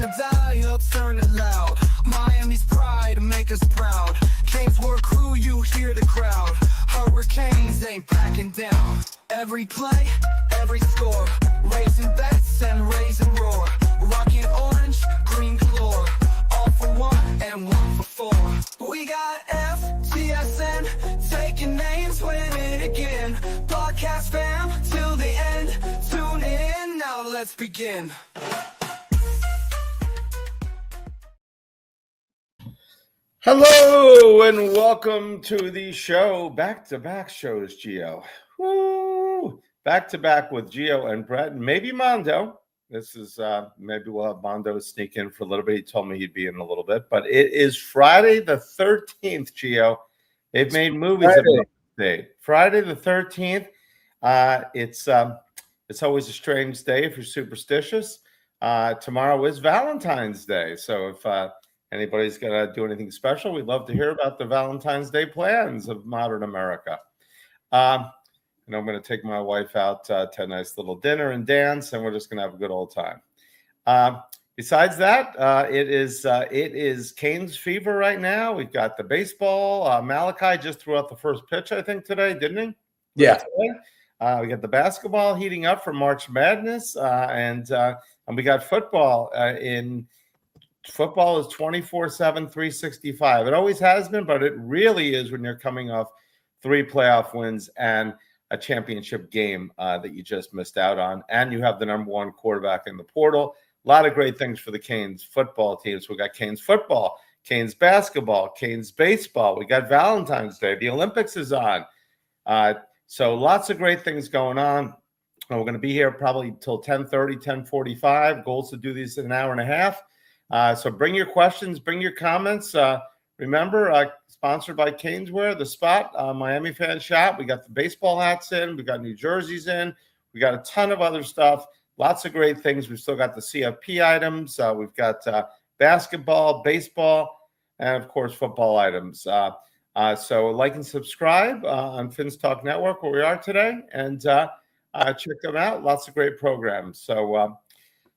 the dial, turn it loud. Miami's pride, make us proud. CanesWear crew, you hear the crowd. Hurricanes ain't backing down. Every play, every score, raising bets and raising roar. Rocking orange, green galore. All for one and one for four. We got FTSN, taking names, win it again. Podcast fam, till the end. Tune in, now let's begin. Hello and welcome to the show. Back-to-back shows, Gio. Woo! Back-to-back with Gio and Brett and maybe Mondo. This is maybe we'll have Mondo sneak in for a little bit. He told me he'd be in a little bit, but it is Friday the 13th, Gio. They've made movies about today. Friday the 13th. It's always a strange day if you're superstitious. Tomorrow is Valentine's Day, so if anybody's going to do anything special, we'd love to hear about the Valentine's Day plans of modern America. And I'm going to take my wife out to a nice little dinner and dance, and we're just going to have a good old time. Besides that, it is Canes fever right now. We've got the baseball. Malachi just threw out the first pitch, I think, today, didn't he? Yeah. We got the basketball heating up for March Madness, and we got football Football is 24/7, 365. It always has been, but it really is when you're coming off 3 playoff wins and a championship game that you just missed out on. And you have the number 1 quarterback in the portal. A lot of great things for the Canes football teams. We got Canes football, Canes basketball, Canes baseball. We got Valentine's Day. The Olympics is on. So lots of great things going on. We're going to be here probably till 10:30, 10:45. Goals to do these in an hour and a half. So bring your questions, bring your comments. Remember, sponsored by CanesWear, The Spot, Miami Fan Shop. We got the baseball hats in. We got New Jerseys in. We got a ton of other stuff. Lots of great things. We've still got the CFP items. We've got basketball, baseball, and, of course, football items. So like and subscribe on Fins Talk Network, where we are today, and check them out. Lots of great programs. So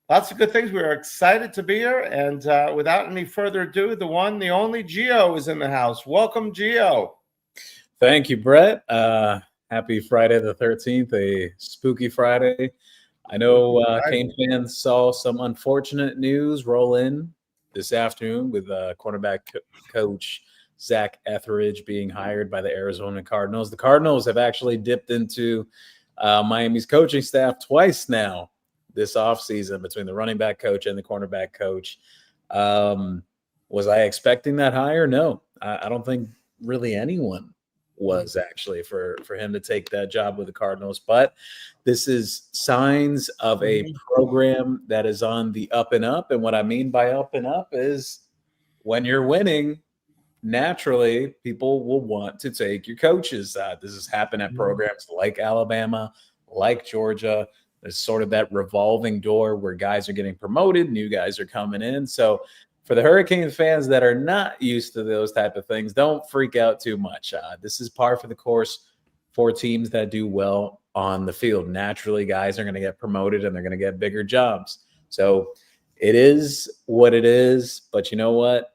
lots of good things. We are excited to be here. And without any further ado, the one, the only Gio is in the house. Welcome, Gio. Thank you, Brett. Happy Friday the 13th, a spooky Friday. I know Cane fans saw some unfortunate news roll in this afternoon with cornerback coach Zach Etheridge being hired by the Arizona Cardinals. The Cardinals have actually dipped into Miami's coaching staff twice now this offseason, between the running back coach and the cornerback coach. Was I expecting that hire? No, I don't think really anyone was, actually, for him to take that job with the Cardinals. But this is signs of a program that is on the up and up. And what I mean by up and up is when you're winning, naturally, people will want to take your coaches. This has happened at programs like Alabama, like Georgia. There's sort of that revolving door where guys are getting promoted, new guys are coming in. So for the Hurricane fans that are not used to those type of things, don't freak out too much. This is par for the course for teams that do well on the field. Naturally, guys are going to get promoted and they're going to get bigger jobs. So it is what it is. But you know what,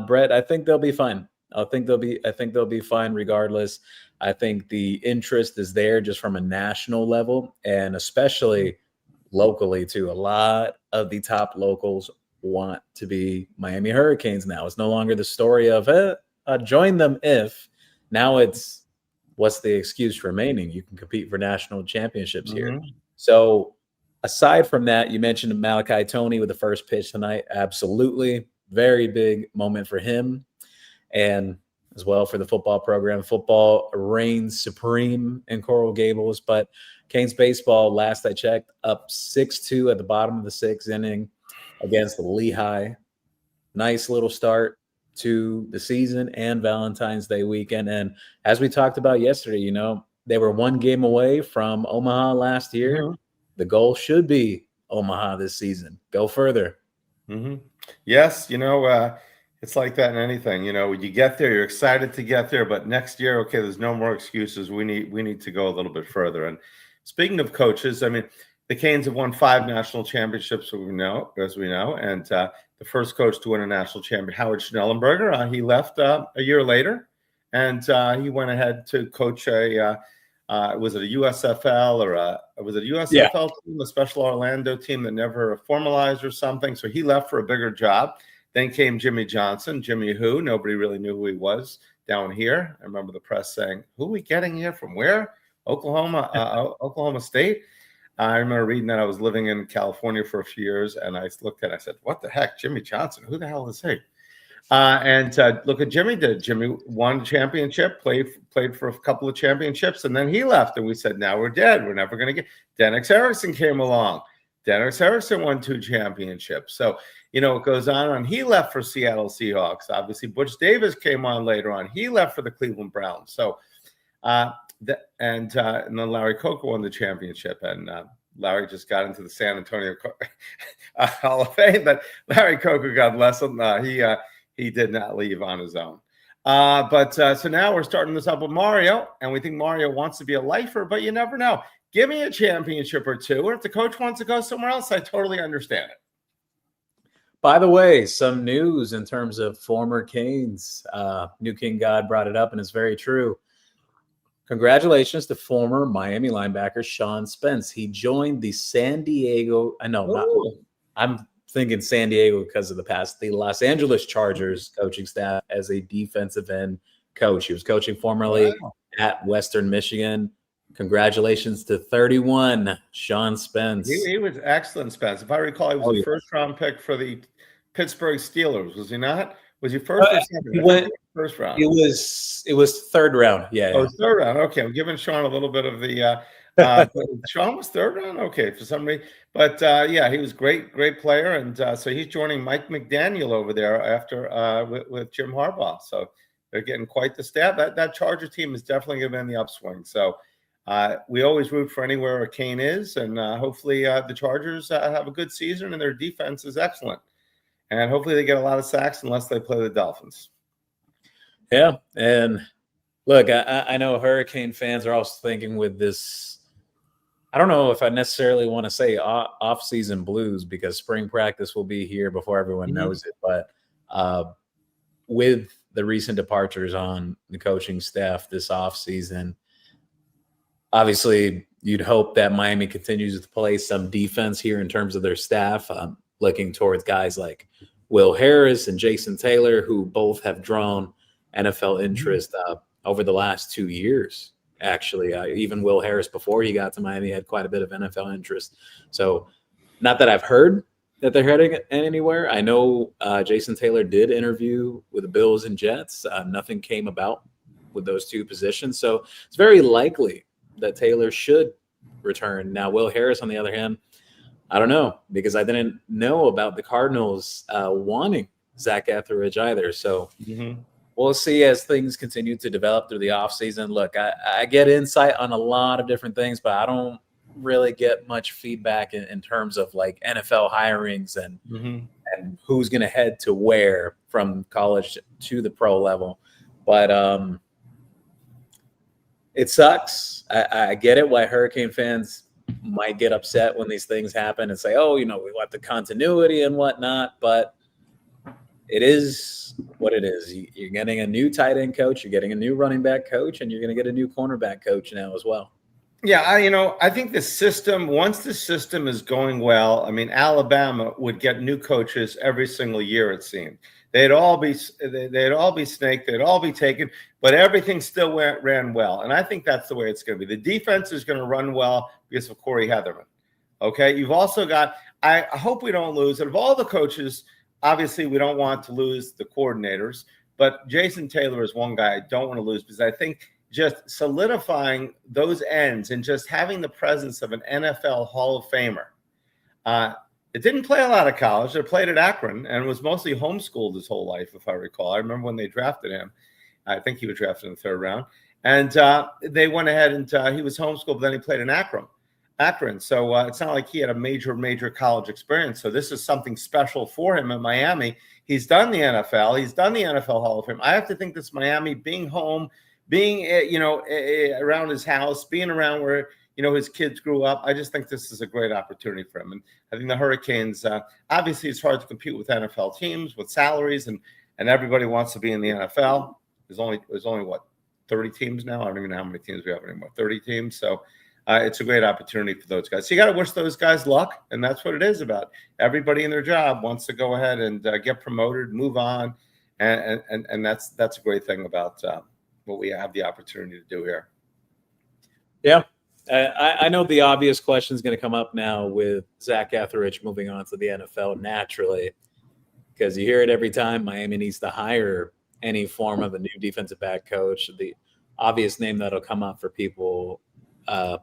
Brett, I think they'll be fine. I think they'll be fine regardless. I think the interest is there just from a national level, and especially locally too. A lot of the top locals want to be Miami Hurricanes now. It's no longer the story of join them if. Now it's what's the excuse remaining? You can compete for national championships here. So aside from that, you mentioned Malachi Toney with the first pitch tonight. Absolutely. Very big moment for him. And as well for the football program. Football reigns supreme in Coral Gables, but Canes baseball, last I checked, up 6-2 at the bottom of the 6th inning against Lehigh. Nice little start to the season and Valentine's Day weekend. And as we talked about yesterday, you know, they were 1 game away from Omaha last year. The goal should be Omaha this season. Go further. Yes, you know, it's like that in anything. You know, when you get there, you're excited to get there, but next year, okay, there's no more excuses. We need to go a little bit further. And speaking of coaches, I mean, the Canes have won 5 national championships, as we know, and the first coach to win a national champion, Howard Schnellenberger, he left a year later, and he went ahead to coach was it a USFL was it a USFL team, a Special Orlando team that never formalized or something? So he left for a bigger job. Then came Jimmy Johnson. Jimmy who? Nobody really knew who he was down here. I remember the press saying, "Who are we getting here from where? Oklahoma State." I remember reading that. I was living in California for a few years, and I looked at it, I said, "What the heck, Jimmy Johnson? Who the hell is he?" And look at Jimmy did. Jimmy won a championship, played for a couple of championships, and then he left. And we said, now we're dead. We're never going to get. Dennis Erickson came along. Dennis Erickson won 2 championships. So, it goes on. He left for Seattle Seahawks. Obviously, Butch Davis came on later on. He left for the Cleveland Browns. So, and then Larry Coker won the championship. And Larry just got into the San Antonio Hall of Fame. But Larry Coker, God bless him, he did not leave on his own. So now we're starting this up with Mario, and we think Mario wants to be a lifer, but you never know. Give me a championship or 2, or if the coach wants to go somewhere else, I totally understand it. By the way, some news in terms of former Canes. New King God brought it up, and it's very true. Congratulations to former Miami linebacker Sean Spence. He joined the San Diego. I'm thinking San Diego because of the Los Angeles Chargers coaching staff as a defensive end coach. He was coaching formerly at Western Michigan. Congratulations to 31, Sean Spence. He was excellent, Spence. If I recall, he was the first-round pick for the Pittsburgh Steelers, was he not? Was he first or second? He went first round. It was third round. Yeah. Oh, third round. Okay, I'm giving Sean a little bit of the. Sean was third round. Okay, for some reason, but he was great player, and so he's joining Mike McDaniel over there after with Jim Harbaugh. So they're getting quite the staff. That Charger team is definitely going to be in the upswing. So we always root for anywhere a Cane is, and hopefully the Chargers have a good season, and their defense is excellent. And hopefully they get a lot of sacks unless they play the Dolphins. Yeah, and look, I know Hurricane fans are also thinking with this, I don't know if I necessarily want to say off-season blues because spring practice will be here before everyone knows it. But with the recent departures on the coaching staff this offseason, obviously you'd hope that Miami continues to play some defense here in terms of their staff, looking towards guys like Will Harris and Jason Taylor, who both have drawn NFL interest over the last 2 years. Actually, even Will Harris, before he got to Miami, had quite a bit of NFL interest. So not that I've heard that they're heading anywhere. I know Jason Taylor did interview with the Bills and Jets. Nothing came about with those 2 positions. So it's very likely that Taylor should return. Now, Will Harris, on the other hand, I don't know, because I didn't know about the Cardinals wanting Zach Etheridge either. So we'll see as things continue to develop through the offseason. Look, I get insight on a lot of different things, but I don't really get much feedback in terms of like NFL hirings and who's going to head to where from college to the pro level. But it sucks. I get it why Hurricane fans might get upset when these things happen and say, oh, we want the continuity and whatnot, but it is what it is. You're getting a new tight end coach, you're getting a new running back coach, and you're going to get a new cornerback coach now as well. Yeah, I think the system, once the system is going well, I mean, Alabama would get new coaches every single year, it seemed. They'd all be snaked, they'd all be taken, but everything still ran well. And I think that's the way it's going to be. The defense is going to run well because of Corey Heatherman. Okay, you've also got, I hope we don't lose. And of all the coaches, obviously we don't want to lose the coordinators, but Jason Taylor is one guy I don't want to lose because I think just solidifying those ends and just having the presence of an NFL Hall of Famer. It didn't play a lot of college. They played at Akron and was mostly homeschooled his whole life, if I recall. I remember when they drafted him. I think he was drafted in the 3rd round. And they went ahead and he was homeschooled, but then he played in Akron. So it's not like he had a major college experience. So this is something special for him in Miami. He's done the NFL. He's done the NFL Hall of Fame. I have to think this Miami, being home, being around his house, being around where his kids grew up. I just think this is a great opportunity for him. And I think the Hurricanes, obviously it's hard to compete with NFL teams with salaries, and everybody wants to be in the NFL. There's only what, 30 teams now? I don't even know how many teams we have anymore. 30 teams. So it's a great opportunity for those guys. So you got to wish those guys luck, and that's what it is about. Everybody in their job wants to go ahead and get promoted, move on, and that's a great thing about what we have the opportunity to do here. Yeah. I know the obvious question is going to come up now with Zach Etheridge moving on to the NFL naturally, because you hear it every time. Miami needs to hire any form of a new defensive back coach. The obvious name that'll come up for people,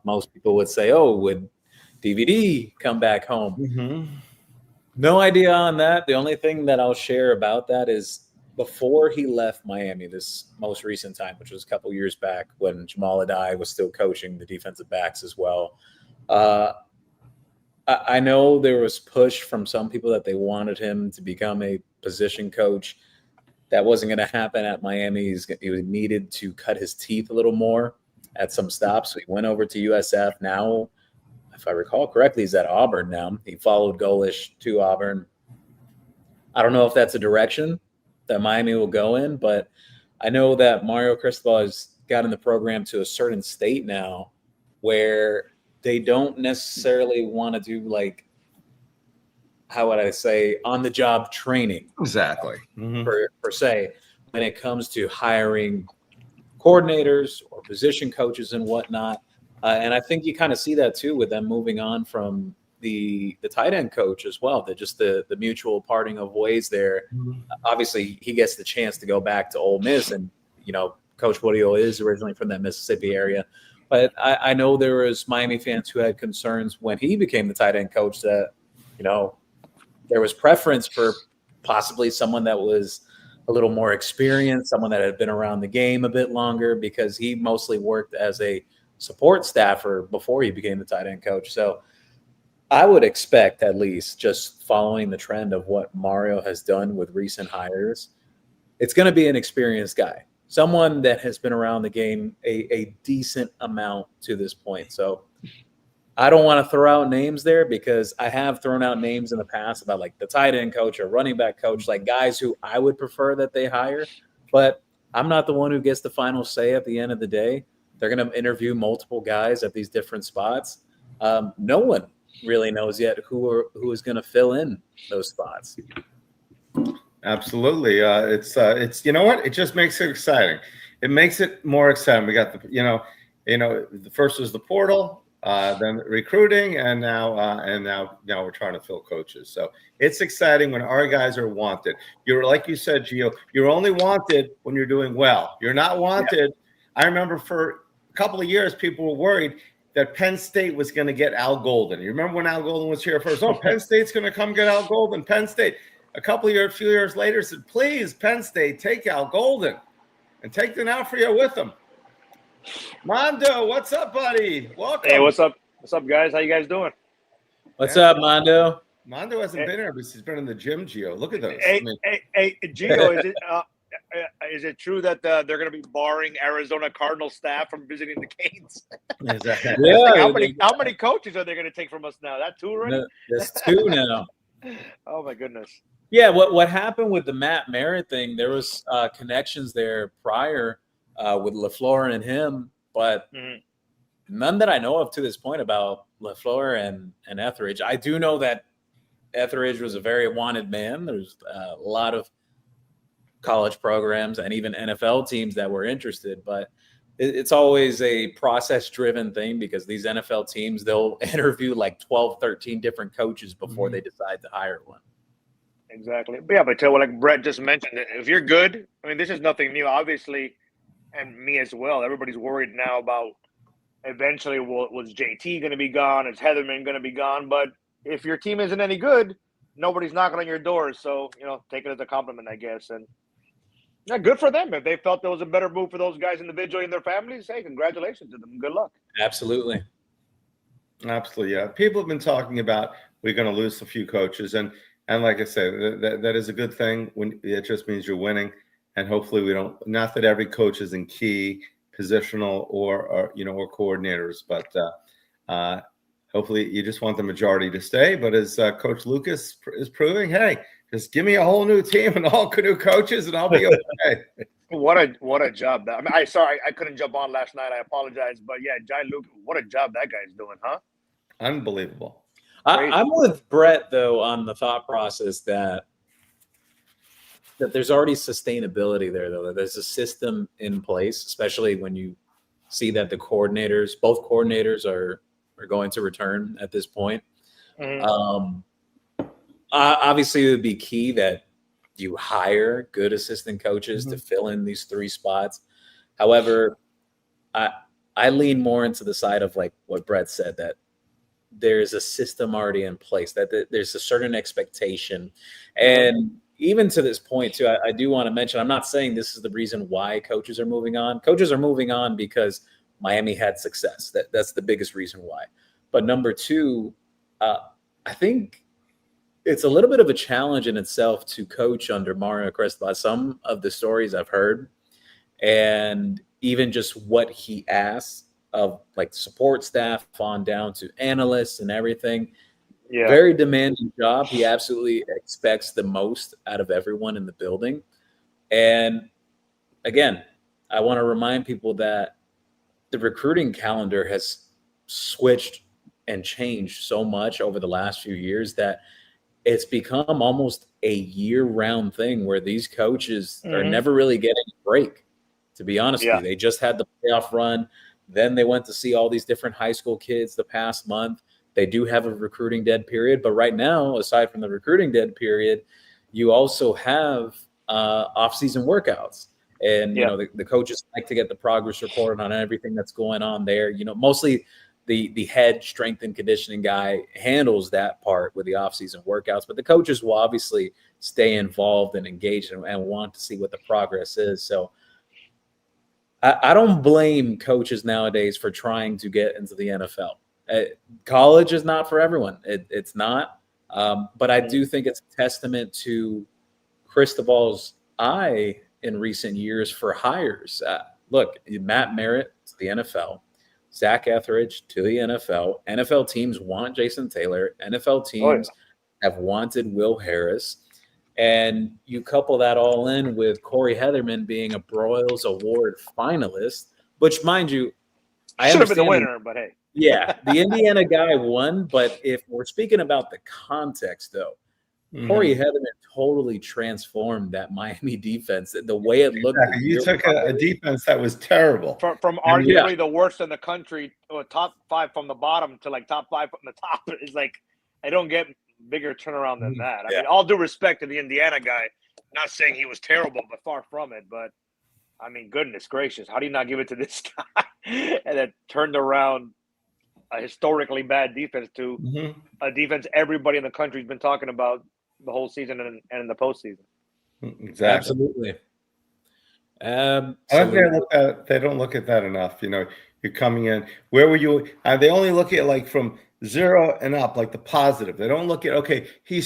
most people would say, oh, would DVD come back home? Mm-hmm. No idea on that. The only thing that I'll share about that is before he left Miami, this most recent time, which was a couple years back when Jamal Adai was still coaching the defensive backs as well. I know there was push from some people that they wanted him to become a position coach. That wasn't going to happen at Miami. He needed to cut his teeth a little more at some stops. So he went over to USF. Now, if I recall correctly, he's at Auburn now. He followed Golish to Auburn. I don't know if that's a direction that Miami will go in, but I know that Mario Cristobal has gotten the program to a certain state now where they don't necessarily want to do, like, how would I say, on-the-job training. Exactly. Mm-hmm. Per se, when it comes to hiring coordinators or position coaches and whatnot. And I think you kind of see that too with them moving on from the tight end coach as well. That just the mutual parting of ways there. Mm-hmm. Obviously, he gets the chance to go back to Ole Miss, and Coach Woodhill is originally from that Mississippi area. But I know there was Miami fans who had concerns when he became the tight end coach that there was preference for possibly someone that was a little more experienced, someone that had been around the game a bit longer, because he mostly worked as a support staffer before he became the tight end coach. So I would expect, at least just following the trend of what Mario has done with recent hires, it's going to be an experienced guy, someone that has been around the game a decent amount to this point. So I don't want to throw out names there, because I have thrown out names in the past about like the tight end coach or running back coach, like guys who I would prefer that they hire, but I'm not the one who gets the final say at the end of the day. They're going to interview multiple guys at these different spots. No one really knows yet who is going to fill in those spots. Absolutely. It's you know what? It just makes it exciting. It makes it more exciting. We got the first was the portal, then recruiting, and now we're trying to fill coaches. So it's exciting when our guys are wanted. You're, like you said, Gio, you're only wanted when you're doing well. You're not wanted. Yeah. I remember for a couple of years, people were worried that Penn State was going to get Al Golden. You remember when Al Golden was here first? Oh, Penn State's going to come get Al Golden. Penn State. A few years later, said, please, Penn State, take Al Golden and take D'Onofrio with them. Mondo, what's up, buddy? Welcome. Hey, what's up? What's up, guys? How you guys doing? What's up, Mondo? Mondo hasn't been here, but he's been in the gym, Gio. Look at those. Hey, Gio, is it true that they're going to be barring Arizona Cardinal staff from visiting the Canes? Yeah. How many coaches are they going to take from us now? That two already? No, there's two now. Oh my goodness. Yeah, what happened with the Matt Merritt thing? There was connections there prior with LaFleur and him, but none that I know of to this point about LaFleur and Etheridge. I do know that Etheridge was a very wanted man. There's a lot of college programs and even NFL teams that were interested, but it's always a process-driven thing, because these NFL teams, they'll interview like 12, 13 different coaches before they decide to hire one. Exactly. But yeah, but like Brett just mentioned, if you're good, I mean, this is nothing new, obviously, and me as well. Everybody's worried now about eventually was JT going to be gone? Is Heatherman going to be gone? But if your team isn't any good, nobody's knocking on your doors. So, take it as a compliment, I guess. And yeah, good for them. If they felt there was a better move for those guys individually and their families, hey, congratulations to them. Good luck. Absolutely. Absolutely, yeah. People have been talking about we're going to lose a few coaches, and like I said, that is a good thing. When it just means you're winning, and hopefully we don't. Not that every coach is in key positional or coordinators, but Hopefully, you just want the majority to stay. But as Coach Lucas is proving, hey, just give me a whole new team and all new coaches, and I'll be okay. What a job that I couldn't jump on last night. I apologize, but yeah, Jai Luke, what a job that guy's doing, huh? Unbelievable. I'm with Brett though on the thought process that there's already sustainability there, though. That there's a system in place, especially when you see that both coordinators are going to return at this point. Mm-hmm. Obviously, it would be key that you hire good assistant coaches to fill in these 3 spots. However, I lean more into the side of like what Brett said, that there's a system already in place, that there's a certain expectation. And even to this point too, I do want to mention, I'm not saying this is the reason why coaches are moving on. Coaches are moving on because Miami had success. That's the biggest reason why. But number 2, I think it's a little bit of a challenge in itself to coach under Mario Cristobal. Some of the stories I've heard, and even just what he asks of like support staff on down to analysts and everything. Yeah. Very demanding job. He absolutely expects the most out of everyone in the building. And again, I want to remind people that the recruiting calendar has switched and changed so much over the last few years that it's become almost a year-round thing where these coaches are never really getting a break, to be honest with you. They just had the playoff run. Then they went to see all these different high school kids the past month. They do have a recruiting dead period. But right now, aside from the recruiting dead period, you also have off-season workouts. And, you know, the coaches like to get the progress report on everything that's going on there. You know, mostly the head strength and conditioning guy handles that part with the off-season workouts. But the coaches will obviously stay involved and engaged and want to see what the progress is. So I don't blame coaches nowadays for trying to get into the NFL. College is not for everyone. It's not. But I do think it's a testament to Cristobal's eye in recent years for hires. Look, Matt Merritt to the NFL, Zach Etheridge to the NFL. NFL teams want Jason Taylor. NFL teams have wanted Will Harris. And you couple that all in with Corey Heatherman being a Broyles Award finalist, which, mind you, I should have been the winner, but hey. Yeah, the Indiana guy won. But if we're speaking about the context, though, Corey Heatherman totally transformed that Miami defense. The way it looked. Exactly. You took a defense that was terrible. From arguably the worst in the country, or top 5 from the bottom to like top 5 from the top. It's like, I don't get bigger turnaround than that. I mean, all due respect to the Indiana guy, not saying he was terrible, but far from it. But I mean, goodness gracious, how do you not give it to this guy? And then turned around a historically bad defense to a defense everybody in the country's been talking about the whole season and in the postseason. Exactly. Absolutely. I think they don't look at that enough. You know, you're coming in. Where were you? They only look at like from 0 and up, like the positive. They don't look at, okay, he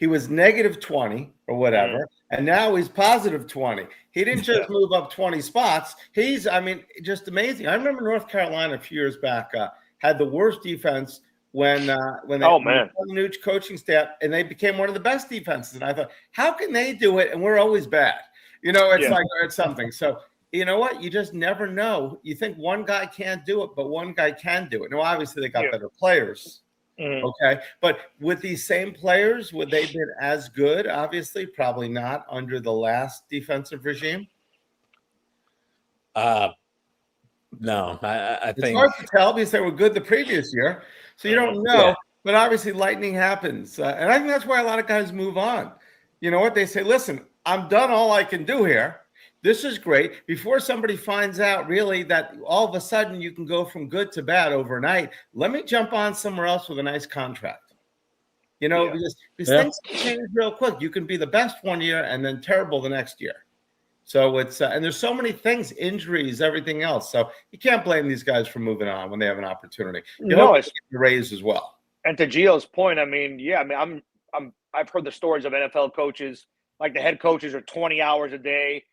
was negative 20 or whatever, and now he's positive 20. He didn't just move up 20 spots. Just amazing. I remember North Carolina a few years back had the worst defense when they the new coaching staff, and they became one of the best defenses. And I thought, how can they do it and we're always bad? You know, it's like it's something. So you know what? You just never know. You think one guy can't do it, but one guy can do it. Now, obviously, they got better players. Okay. But with these same players, would they have been as good? Obviously, probably not under the last defensive regime. No, I think it's hard to tell because they were good the previous year. So you don't know. Yeah. But obviously, lightning happens. And I think that's why a lot of guys move on. You know what? They say, listen, I'm done all I can do here. This is great. Before somebody finds out really that all of a sudden you can go from good to bad overnight, let me jump on somewhere else with a nice contract. You know, because things can change real quick. You can be the best one year and then terrible the next year. So it's and there's so many things, injuries, everything else. So you can't blame these guys for moving on when they have an opportunity. You know, it's a raise as well. And to Gio's point, I've heard the stories of NFL coaches, like the head coaches are 20 hours a day.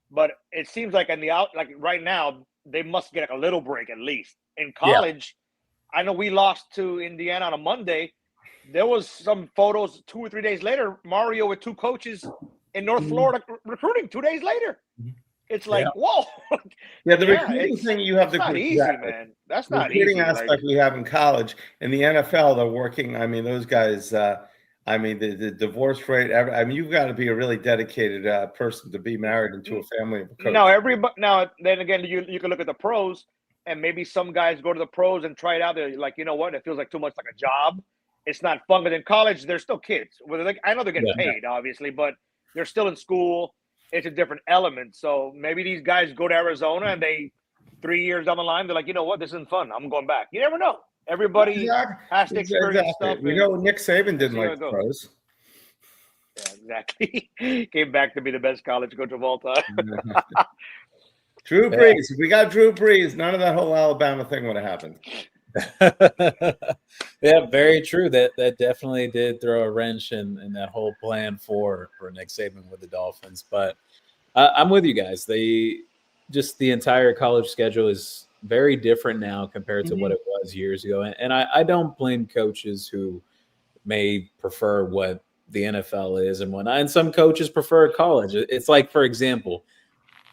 But it seems like right now, they must get a little break at least. In college, I know we lost to Indiana on a Monday. There was some photos 2 or 3 days later, Mario with 2 coaches in North Florida recruiting 2 days later. It's like, whoa. Yeah, the recruiting thing you have that's not easy, man. That's not easy. Recruiting aspect we have in college. In the NFL, they're working. I mean, those guys. I mean, the divorce rate. I mean, you've got to be a really dedicated person to be married into a family of a coach. Now, then again, you can look at the pros, and maybe some guys go to the pros and try it out. They're like, you know what? It feels like too much like a job. It's not fun. But in college, they're still kids. I know they're getting paid, obviously, but they're still in school. It's a different element. So maybe these guys go to Arizona and 3 years down the line, they're like, you know what? This isn't fun. I'm going back. You never know. Everybody has to experience stuff. We know Nick Saban didn't like the pros. Yeah, exactly. Came back to be the best college coach of all time. Drew Brees. If we got Drew Brees, none of that whole Alabama thing would have happened. Yeah, very true. That definitely did throw a wrench in that whole plan for Nick Saban with the Dolphins. But I'm with you guys. The entire college schedule is very different now compared to what it was years ago. And I don't blame coaches who may prefer what the NFL is and whatnot. And some coaches prefer college. It's like, for example,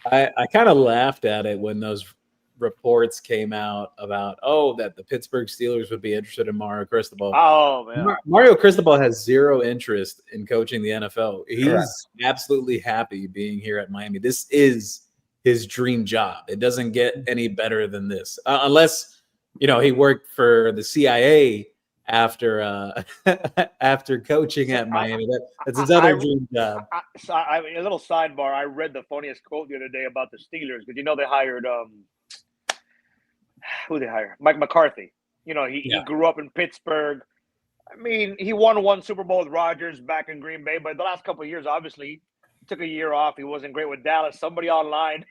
I kind of laughed at it when those reports came out about that the Pittsburgh Steelers would be interested in Mario Cristobal. Oh man, Mario Cristobal has zero interest in coaching the NFL. He's absolutely happy being here at Miami. This is his dream job. It doesn't get any better than this, unless he worked for the CIA after coaching at Miami. That's his other dream job. A little sidebar. I read the funniest quote the other day about the Steelers because they hired who they hired? Mike McCarthy. He grew up in Pittsburgh. I mean, he won 1 Super Bowl with Rodgers back in Green Bay, but the last couple of years, obviously, he took a year off. He wasn't great with Dallas. Somebody online,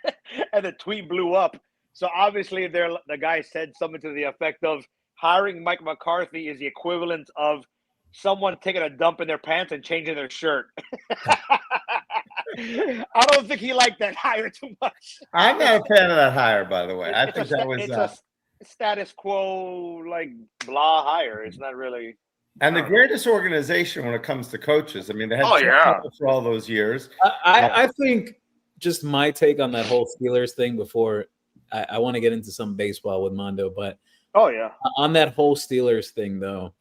and the tweet blew up. So obviously, the guy said something to the effect of hiring Mike McCarthy is the equivalent of someone taking a dump in their pants and changing their shirt. I don't think he liked that hire too much. I'm not a fan of that hire, by the way. I think that was a status quo, like blah hire. It's not really. And the greatest organization when it comes to coaches. I mean, they had for all those years. I think just my take on that whole Steelers thing before I want to get into some baseball with Mondo, but on that whole Steelers thing though,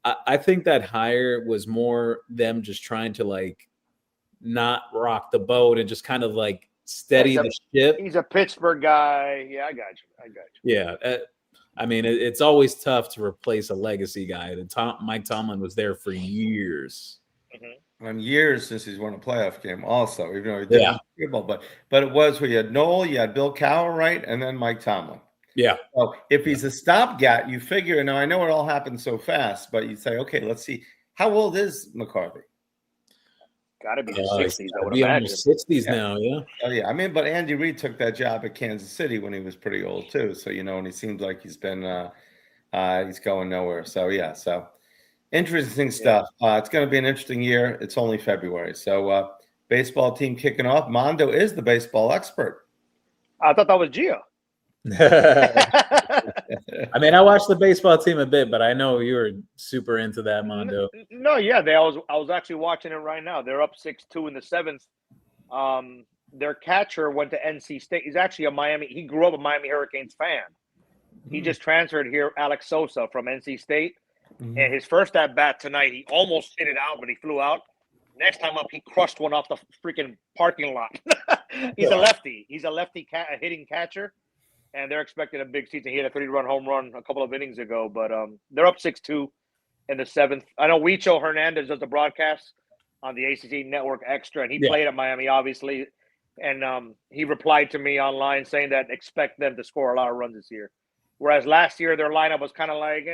I think that hire was more them just trying to not rock the boat and just kind of steady the ship. He's a Pittsburgh guy. Yeah, I got you. Yeah. I mean, it's always tough to replace a legacy guy. Mike Tomlin was there for years. Mm-hmm. And years since he's won a playoff game also, even though he didn't football. But it was where you had Noel, you had Bill Cowher, right? And then Mike Tomlin. Yeah. So if he's a stopgap, you figure, now I know it all happened so fast, but you say, okay, let's see. How old is McCarthy? Got to be 60s, I would be imagine. 60s now, yeah. Oh, yeah. I mean, but Andy Reid took that job at Kansas City when he was pretty old, too. So, and he seems like he's been he's going nowhere. So, yeah. So, interesting stuff. It's going to be an interesting year. It's only February. So, baseball team kicking off. Mondo is the baseball expert. I thought that was Gio. I mean, I watched the baseball team a bit, but I know you were super into that, Mondo. No, yeah, I was actually watching it right now. They're up 6-2 in the 7th. Their catcher went to NC State. He's actually a Miami. He grew up a Miami Hurricanes fan. He just transferred here, Alex Sosa from NC State. Mm-hmm. And his first at bat tonight, he almost hit it out, but he flew out. Next time up, he crushed one off the freaking parking lot. He's a lefty. He's a lefty hitting catcher. And they're expecting a big season. He had a 3-run home run a couple of innings ago, but they're up 6-2 in the 7th. I know Huicho Hernandez does the broadcast on the ACC Network Extra, and he played at Miami, obviously. And he replied to me online saying that expect them to score a lot of runs this year. Whereas last year, their lineup was kind of like,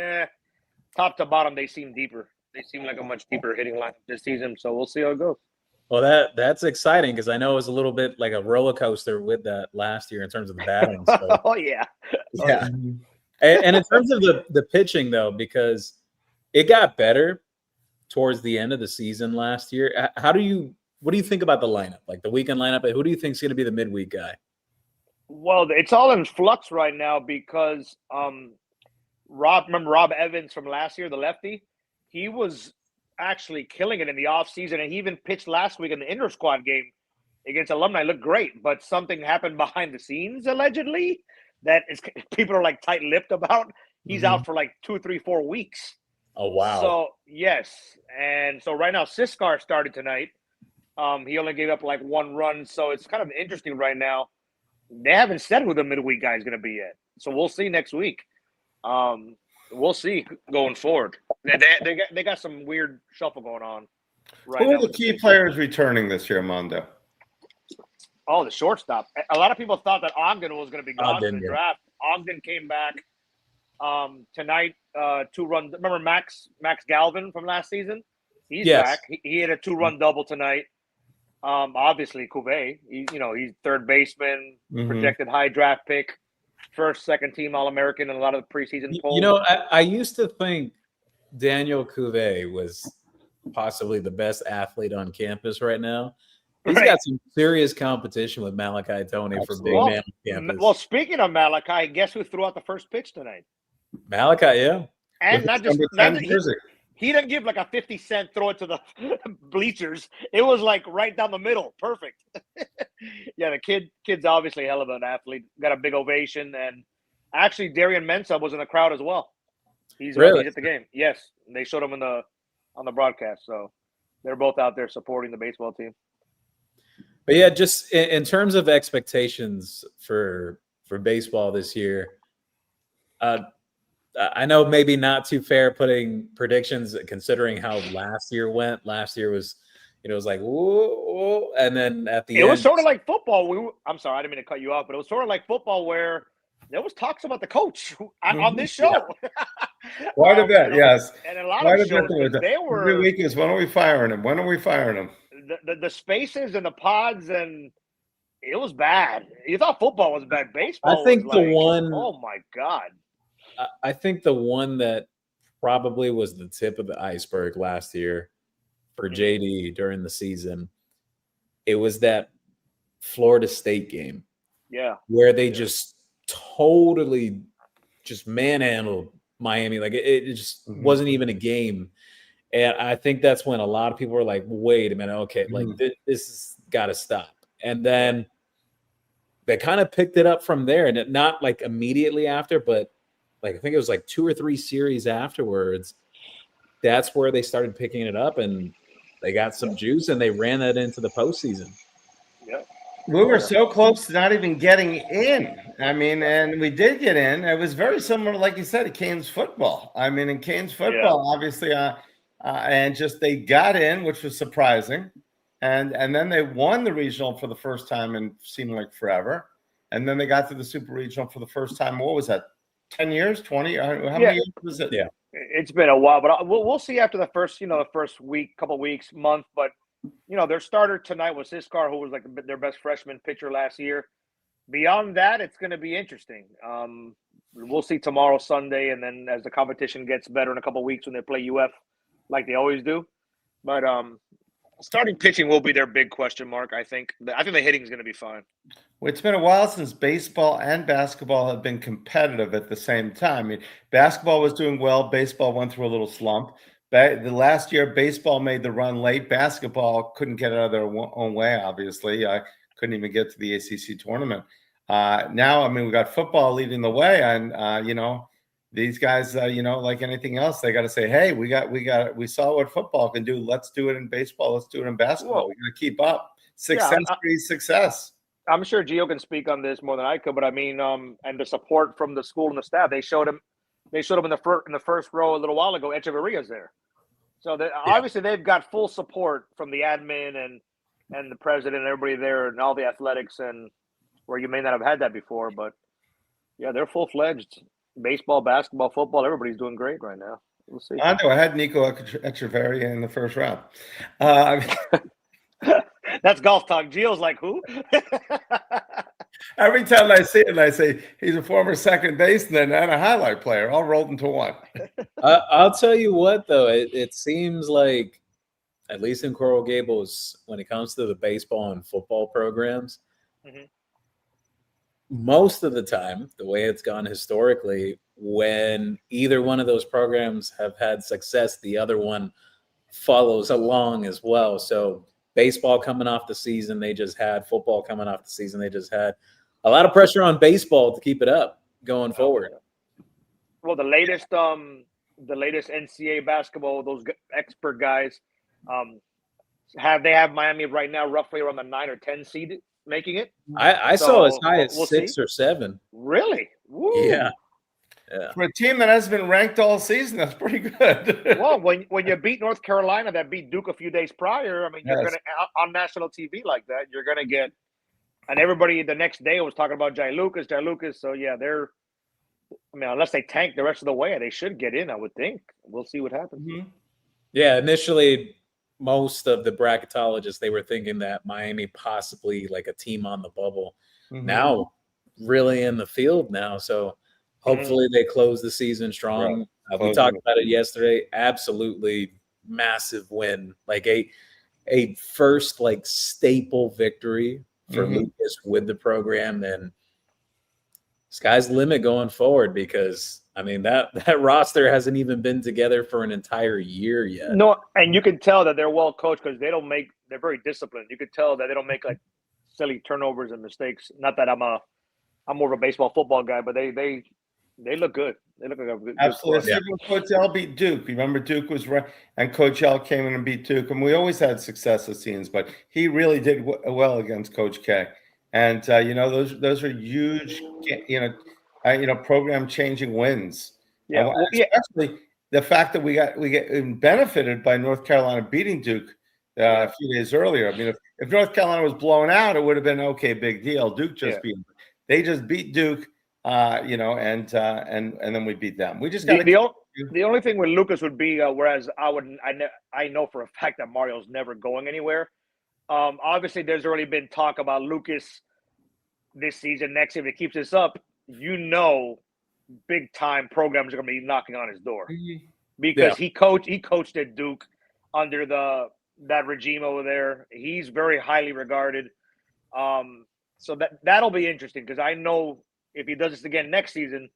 top to bottom, they seem deeper. They seem like a much deeper hitting lineup this season, so we'll see how it goes. Well, that's exciting because I know it was a little bit like a roller coaster with that last year in terms of the batting. So. Oh, yeah. And in terms of the pitching, though, because it got better towards the end of the season last year. What do you think about the lineup? Like the weekend lineup, who do you think is going to be the midweek guy? Well, it's all in flux right now because Remember Rob Evans from last year, the lefty? He was actually killing it in the offseason, and he even pitched last week in the inter squad game against Alumni. Looked great, but something happened behind the scenes, allegedly, that is people are like tight-lipped about. He's out for like 2, 3, 4 weeks. Oh, wow. So, yes. And so right now, Siskar started tonight. He only gave up like 1 run, so it's kind of interesting right now. They haven't said who the midweek guy is going to be yet. So we'll see next week. We'll see going forward. They got some weird shuffle going on right now. Who are the key players returning this year, Mondo? Oh, the shortstop. A lot of people thought that Ogden was going to be gone in the draft. Ogden came back tonight, 2-run. Remember Max Galvin from last season? He's back. He had a 2-run double tonight. Obviously, Cuvée, he's third baseman, projected high draft pick, first, second team All-American in a lot of the preseason polls. I used to think Daniel Cuvée was possibly the best athlete on campus right now. He's got some serious competition with Malachi Tony for big man on campus. Well, speaking of Malachi, guess who threw out the first pitch tonight? Malachi, yeah. And he didn't give like a 50-cent throw it to the bleachers. It was like right down the middle. Perfect. Yeah, the kid's obviously a hell of an athlete. Got a big ovation. And actually, Darian Mensah was in the crowd as well. He's at the game. Yes, they showed him on the broadcast. So they're both out there supporting the baseball team. But yeah, just in terms of expectations for baseball this year, I know maybe not too fair putting predictions considering how last year went. Last year was, it was like, whoa, and then at the end. It was sort of like football. I'm sorry, I didn't mean to cut you off, but it was sort of like football where there was talks about the coach on this show. Yeah. Quite a bit, yes. And a lot of shows, they were. Every week is, when are we firing him? When are we firing him? The spaces and the pods, and it was bad. You thought football was bad. Baseball, I think oh my God. I think the one that probably was the tip of the iceberg last year for JD during the season, it was that Florida State game. Yeah. Where they just totally just manhandled Miami. Like it just wasn't even a game. And I think that's when a lot of people were like, wait a minute, okay, like this has got to stop. And then they kind of picked it up from there, and not like immediately after, but like I think it was like 2 or 3 series afterwards. That's where they started picking it up, and they got some juice, and they ran that into the postseason. Yeah. We were so close to not even getting in. I mean, and we did get in. It was very similar, like you said, to Canes football. I mean, in Canes football, obviously, and just they got in, which was surprising. And then they won the regional for the first time in seemed like forever. And then they got to the super regional for the first time. What was that? 10 years, 20? How many years was it? Yeah, it's been a while, but we'll see after the first, the first week, couple weeks, month. But their starter tonight was Siskar, who was like their best freshman pitcher last year. Beyond that, it's going to be interesting. We'll see tomorrow, Sunday, and then as the competition gets better in a couple weeks when they play UF, like they always do. But starting pitching will be their big question mark. I think the hitting is going to be fine. Well, it's been a while since baseball and basketball have been competitive at the same time. I mean, basketball was doing well. Baseball went through a little slump. The last year, baseball made the run late. Basketball couldn't get out of their own way, obviously. Couldn't even get to the ACC tournament. Now, I mean, we got football leading the way. And, these guys, like anything else, they got to say, hey, we saw what football can do. Let's do it in baseball. Let's do it in basketball. We got to keep up. Success breeds success. I'm sure Gio can speak on this more than I could, but I mean, and the support from the school and the staff, they showed him in the first row a little while ago. Echeveria's there, so obviously they've got full support from the admin and the president, and everybody there, and all the athletics, and where you may not have had that before, but yeah, they're full fledged. Baseball, basketball, football, everybody's doing great right now. We'll see. I know. I had Nico Echeverria in the first round. That's golf talk. Gio's like, who? Every time I see it, I say he's a former second baseman and a highlight player, all rolled into one. I'll tell you what, though, it seems like, at least in Coral Gables, when it comes to the baseball and football programs, most of the time, the way it's gone historically, when either one of those programs have had success, the other one follows along as well. So baseball coming off the season they just had, football coming off the season they just had. A lot of pressure on baseball to keep it up going forward. Well, the latest NCAA basketball, those expert guys, have Miami right now roughly around the 9 or 10 seed making it. I saw as high as 6 or 7. Really? Woo. Yeah. For a team that hasn't been ranked all season, that's pretty good. Well, when you beat North Carolina, that beat Duke a few days prior, I mean, you're gonna on national TV like that, you're gonna get, and everybody the next day was talking about Jai Lucas. So yeah, I mean, unless they tank the rest of the way, they should get in, I would think. We'll see what happens. Mm-hmm. Yeah, initially, most of the bracketologists, they were thinking that Miami possibly like a team on the bubble. Mm-hmm. Now, really in the field now. So hopefully they close the season strong. Right. We talked about it yesterday. Absolutely massive win. Like a first like staple victory for Lucas with the program. And sky's the limit going forward because, I mean, that roster hasn't even been together for an entire year yet. No, and you can tell that they're well coached because they're very disciplined. You could tell that they don't make like silly turnovers and mistakes. Not that I'm more of a baseball football guy, but they look good. They look like a good absolutely. Yeah. Coach L beat Duke. Remember, Duke was right, and Coach L came in and beat Duke. And we always had success at scenes, but he really did well against Coach K. And those are huge, program changing wins. Yeah, especially the fact that we get benefited by North Carolina beating Duke a few days earlier. I mean, if North Carolina was blown out, it would have been okay, big deal. Duke just beat them. They just beat Duke. And then we beat them. We just got the only thing with Lucas would be whereas I know for a fact that Mario's never going anywhere. Obviously, there's already been talk about Lucas this season. Next, if it keeps this up, big time programs are going to be knocking on his door because he coached at Duke under that regime over there. He's very highly regarded. So that'll be interesting because I know. If he does this again next season,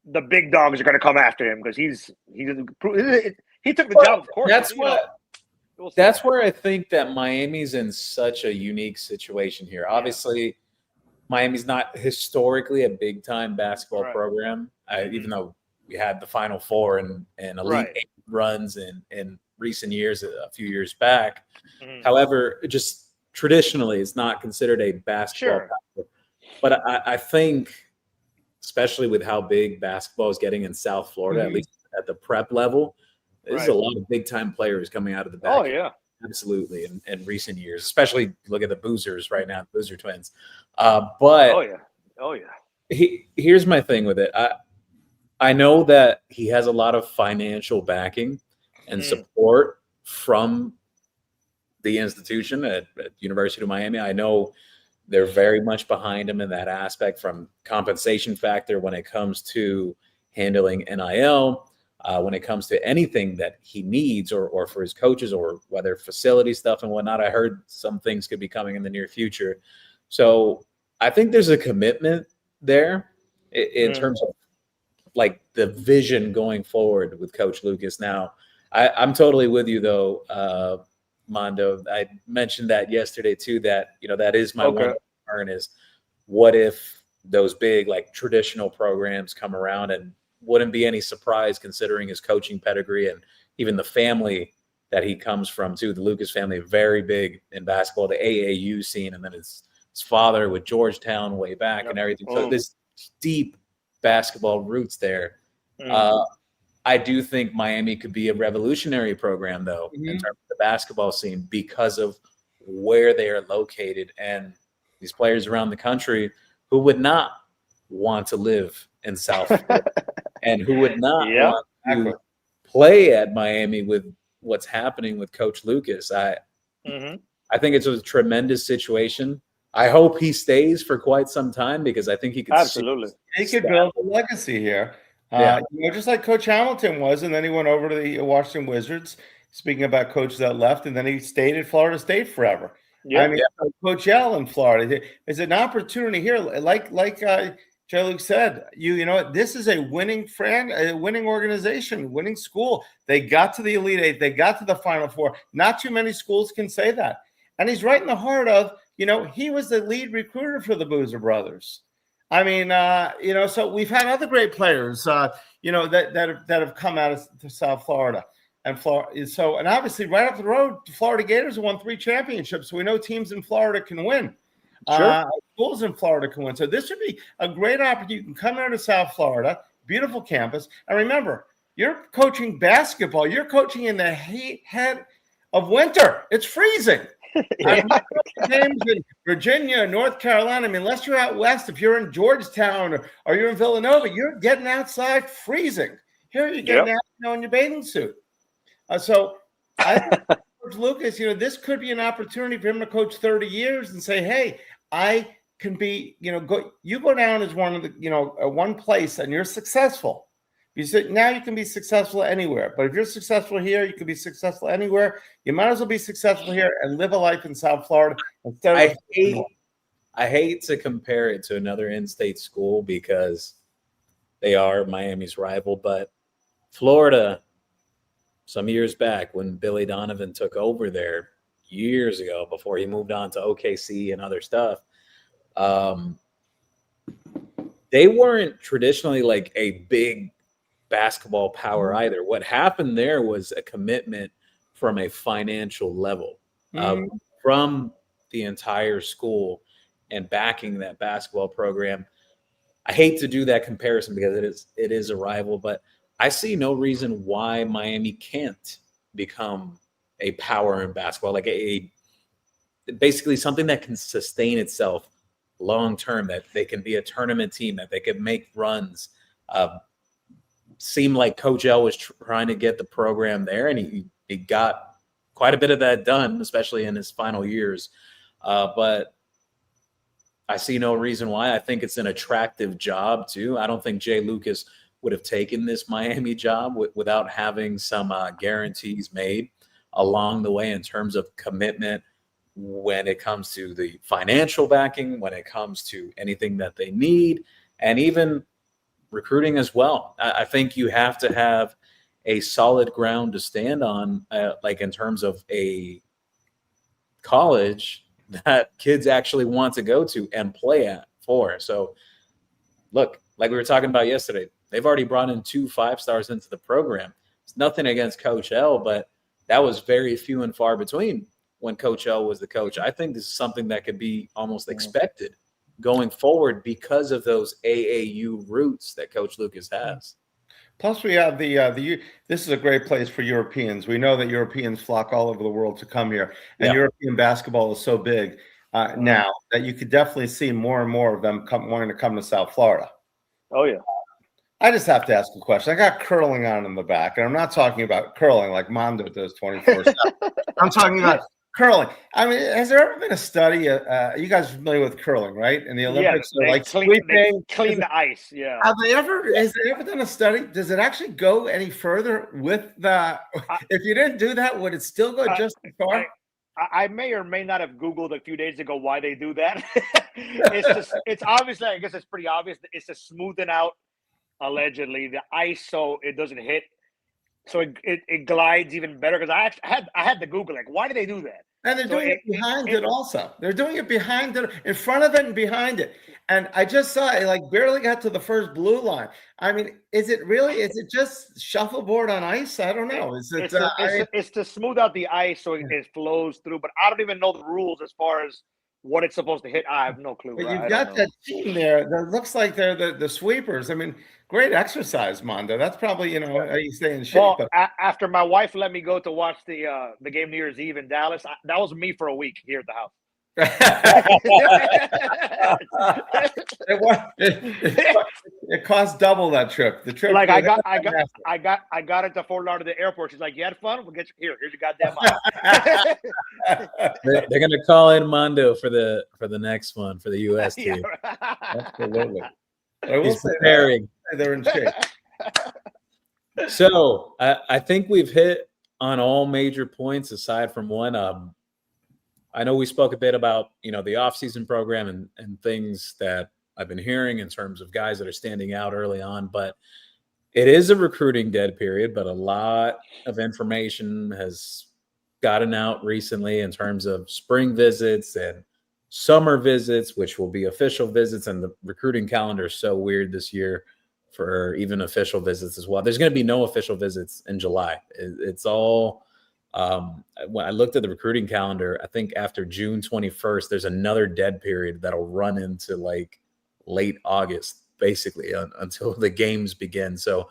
the big dogs are going to come after him because he took the job. Of course, that's where I think that Miami's in such a unique situation here. Obviously, Miami's not historically a big time basketball program, even though we had the Final Four and Elite Eight runs in recent years, a few years back. However, just traditionally, it's not considered a basketball. But I think, especially with how big basketball is getting in South Florida, at least at the prep level, there's a lot of big-time players coming out of the back. Oh, yeah. Absolutely, in recent years. Especially look at the Boozers right now, the Boozer twins. Here's my thing with it. I know that he has a lot of financial backing and support from the institution at University of Miami. I know they're very much behind him in that aspect from compensation factor when it comes to handling NIL, when it comes to anything that he needs or for his coaches or whether facility stuff and whatnot. I heard some things could be coming in the near future. So I think there's a commitment there in terms of like the vision going forward with Coach Lucas. Now, I'm totally with you though, Mondo. I mentioned that yesterday too, that, that is my one concern is what if those big like traditional programs come around, and wouldn't be any surprise considering his coaching pedigree and even the family that he comes from too. The Lucas family, very big in basketball, the AAU scene, and then his father with Georgetown way back and everything. So this deep basketball roots there. I do think Miami could be a revolutionary program, though, in terms of the basketball scene because of where they are located and these players around the country who would not want to live in South Florida and who would not want to play at Miami with what's happening with Coach Lucas. I think it's a tremendous situation. I hope he stays for quite some time because I think he could he could build a legacy here. Just like Coach Hamilton was, and then he went over to the Washington Wizards, speaking about coaches that left, and then he stayed at Florida State forever. Yeah. I mean, Coach L in Florida is an opportunity here, like Jay Luke said. You know what? This is a winning a winning organization, winning school. They got to the Elite Eight. They got to the Final Four. Not too many schools can say that. And he's right in the heart of, he was the lead recruiter for the Boozer Brothers. I mean, so we've had other great players, that have come out of South Florida. And obviously right up the road, the Florida Gators have won 3 championships. So we know teams in Florida can win. Sure. Schools in Florida can win. So this would be a great opportunity. You can come out to South Florida, beautiful campus. And remember, you're coaching basketball. You're coaching in the head of winter. It's freezing. Games in Virginia, North Carolina. I mean, unless you're out west, if you're in Georgetown or you're in Villanova, you're getting outside freezing. Here you're getting out, in your bathing suit. So I think Coach Lucas, this could be an opportunity for him to coach 30 years and say, hey, I can be, go down as one of the, one place and you're successful. You said now you can be successful anywhere, but if you're successful here, you can be successful anywhere. You might as well be successful here and live a life in South Florida instead of. I hate to compare it to another in-state school because they are Miami's rival, but Florida, some years back when Billy Donovan took over there years ago before he moved on to OKC and other stuff, they weren't traditionally like a big basketball power either. What happened there was a commitment from a financial level from the entire school and backing that basketball program. I hate to do that comparison because it is a rival, but I see no reason why Miami can't become a power in basketball, like basically something that can sustain itself long term, that they can be a tournament team, that they can make runs. Seemed like Coach L was trying to get the program there, and he got quite a bit of that done, especially in his final years. But I see no reason why. I think it's an attractive job too. I don't think Jay Lucas would have taken this Miami job without having some guarantees made along the way in terms of commitment when it comes to the financial backing, when it comes to anything that they need, and even recruiting as well. I think you have to have a solid ground to stand on, like in terms of a college that kids actually want to go to and play for. So look, like we were talking about yesterday, they've already brought in 2 5-stars into the program. It's nothing against Coach L, but that was very few and far between when Coach L was the coach. I think this is something that could be almost expected going forward because of those AAU roots that Coach Lucas has. Plus, we have this is a great place for Europeans. We know that Europeans flock all over the world to come here, and European basketball is so big now that you could definitely see more and more of them wanting to come to South Florida. Oh, yeah. I just have to ask a question. I got curling on in the back, and I'm not talking about curling like Mondo does 24/7. I'm talking about curling. I mean, has there ever been a study? You guys are familiar with curling, right? In the Olympics, they like clean the ice. Yeah. Has they ever done a study? Does it actually go any further with the? If you didn't do that, would it still go just as far? I may or may not have Googled a few days ago why they do that. It's obviously, I guess it's pretty obvious. It's to smoothen out, allegedly, the ice so it doesn't hit. So it glides even better, because I had to Google, like, why do they do that? And they're doing it behind it also. They're doing it behind it, in front of it and behind it. And I just saw it, like, barely got to the first blue line. I mean, is it just shuffleboard on ice? I don't know. It's to smooth out the ice so it flows through, but I don't even know the rules as far as what it's supposed to hit. I have no clue. But you've got that team there that looks like they're the sweepers. I mean, great exercise, Mondo. That's probably, how you stay in shape. Well, after my wife let me go to watch the game New Year's Eve in Dallas, that was me for a week here at the house. It cost double that trip. The trip, like I got it to Fort Lauderdale Airport. She's like, "You had fun? We'll get you here's your goddamn money." They're gonna call in Mondo for the next one for the U.S. team. Absolutely. He's preparing. They're in shape. So I think we've hit on all major points aside from one. I know we spoke a bit about, the offseason program and things that I've been hearing in terms of guys that are standing out early on, but it is a recruiting dead period, but a lot of information has gotten out recently in terms of spring visits and summer visits, which will be official visits. And the recruiting calendar is so weird this year for even official visits as well. There's going to be no official visits in July. It's all when I looked at the recruiting calendar, I think after June 21st, there's another dead period that'll run into like late August, basically until the games begin. So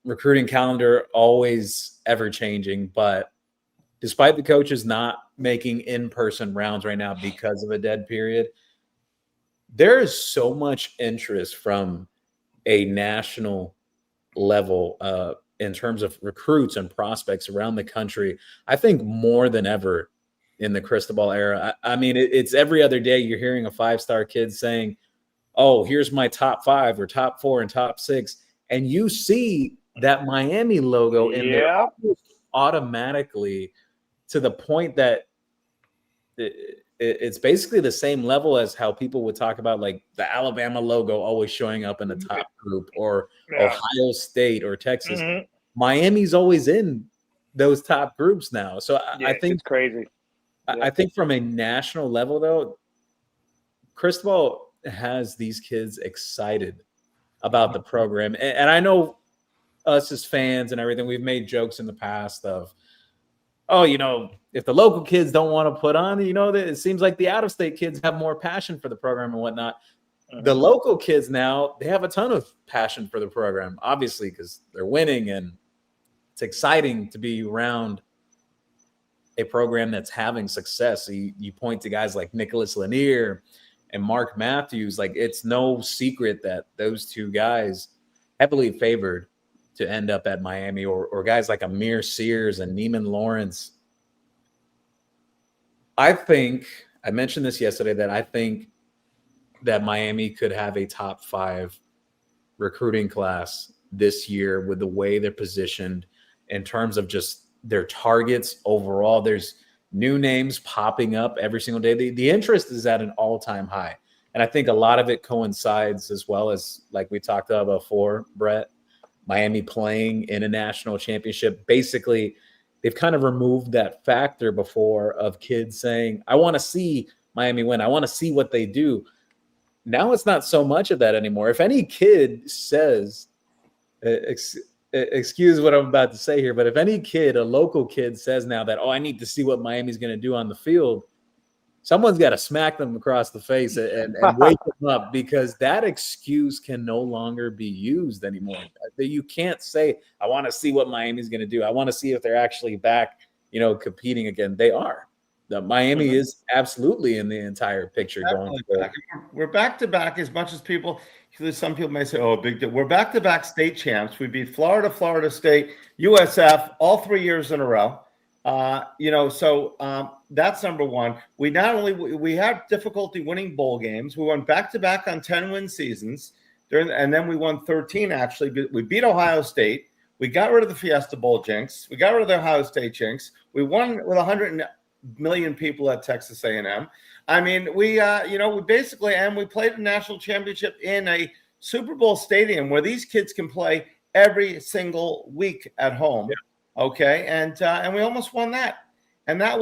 recruiting calendar always ever changing, but despite the coaches not making in-person rounds right now because of a dead period, there is so much interest from a national level in terms of recruits and prospects around the country. I think more than ever in the Cristobal era. I mean, it's every other day you're hearing a 5-star kid saying, oh, here's my top 5 or top 4 and top 6. And you see that Miami logo in there automatically, to the point that it's basically the same level as how people would talk about like the Alabama logo always showing up in the top group, or Ohio State or Texas. Miami's always in those top groups now. So I think it's crazy. I think from a national level, though, Cristobal has these kids excited about the program. And I know us as fans and everything, we've made jokes in the past of, oh, if the local kids don't want to put on, it seems like the out-of-state kids have more passion for the program and whatnot. The local kids now, they have a ton of passion for the program, obviously, because they're winning, and it's exciting to be around a program that's having success. So you point to guys like Nicholas Lanier and Mark Matthews. Like, it's no secret that those two guys heavily favored to end up at Miami, or guys like Amir Sears and Neiman Lawrence. I mentioned this yesterday, that I think that Miami could have a top 5 recruiting class this year with the way they're positioned in terms of just their targets overall. There's new names popping up every single day. The interest is at an all-time high. And I think a lot of it coincides as well as, like we talked about before, Brett, Miami playing in a national championship. Basically, they've kind of removed that factor before of kids saying, I want to see Miami win. I want to see what they do. Now it's not so much of that anymore. If any kid says, excuse what I'm about to say here, but if any kid, a local kid, says now that, oh, I need to see what Miami's going to do on the field, someone's got to smack them across the face and wake them up, because that excuse can no longer be used anymore. You can't say, I want to see what Miami's going to do. I want to see if they're actually back, competing again. They are. Miami is absolutely in the entire picture going forward. We're back to back, as much as some people may say, oh, big deal. We're back to back state champs. We beat Florida, Florida State, USF all 3 years in a row. So that's number one. We had difficulty winning bowl games. We went back to back on 10-win seasons, and then we won 13. Actually, we beat Ohio State. We got rid of the Fiesta Bowl jinx. We got rid of the Ohio State jinx. We won with 100 million people at Texas A&M. I mean, we basically, and we played a national championship in a Super Bowl stadium where these kids can play every single week at home. Yeah. Okay. And we almost won that. And now,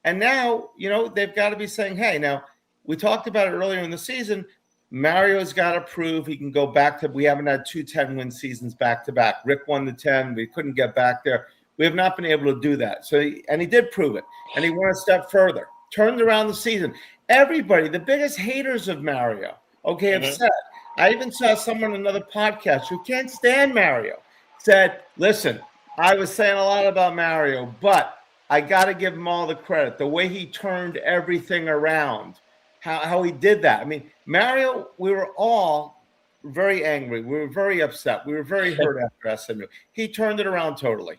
they've got to be saying, hey, now we talked about it earlier in the season. Mario's got to prove he can go back to, we haven't had 2 10-win seasons back to back. Rick won the 10. We couldn't get back there. We have not been able to do that. And he did prove it. And he went a step further, turned around the season. Everybody, the biggest haters of Mario, have said, I even saw someone on another podcast who can't stand Mario, said, listen, I was saying a lot about Mario, but I got to give him all the credit. The way he turned everything around, how he did that. I mean, Mario, we were all very angry. We were very upset. We were very hurt after SMU. He turned it around totally.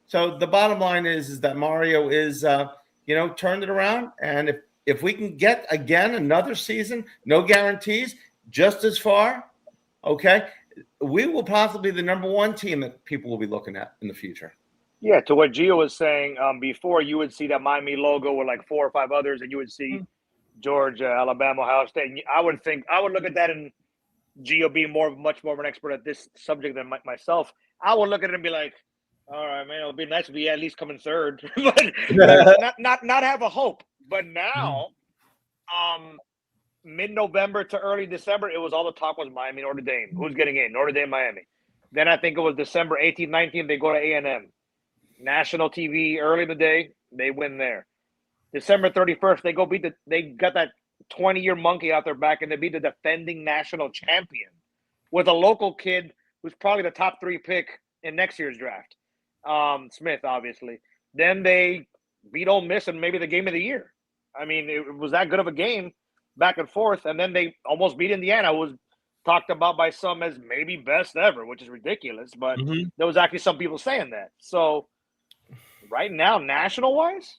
So the bottom line is that Mario is, turned it around. And if we can get, again, another season, no guarantees, just as far, we will possibly be the number 1 team that people will be looking at in the future. Yeah, to what Gio was saying, before you would see that Miami logo with like 4 or 5 others, and you would see Georgia, Alabama, Ohio State. And I would look at that, and Gio being much more of an expert at this subject than myself, I would look at it and be like, all right, man, it'll be nice if we at least come in third, but like, not have a hope. But now, mid-November to early December, it was all the talk was Miami, Notre Dame. Who's getting in? Notre Dame, Miami. Then I think it was December 18th, 19th, they go to A&M. National TV early in the day, they win there. December 31st, they got that 20-year monkey out their back, and they beat the defending national champion with a local kid who's probably the top 3 pick in next year's draft. Smith, obviously. Then they beat Ole Miss and maybe the game of the year. I mean, it was that good of a game, back and forth, and then they almost beat Indiana. It was talked about by some as maybe best ever, which is ridiculous, but there was actually some people saying that. So right now, national-wise,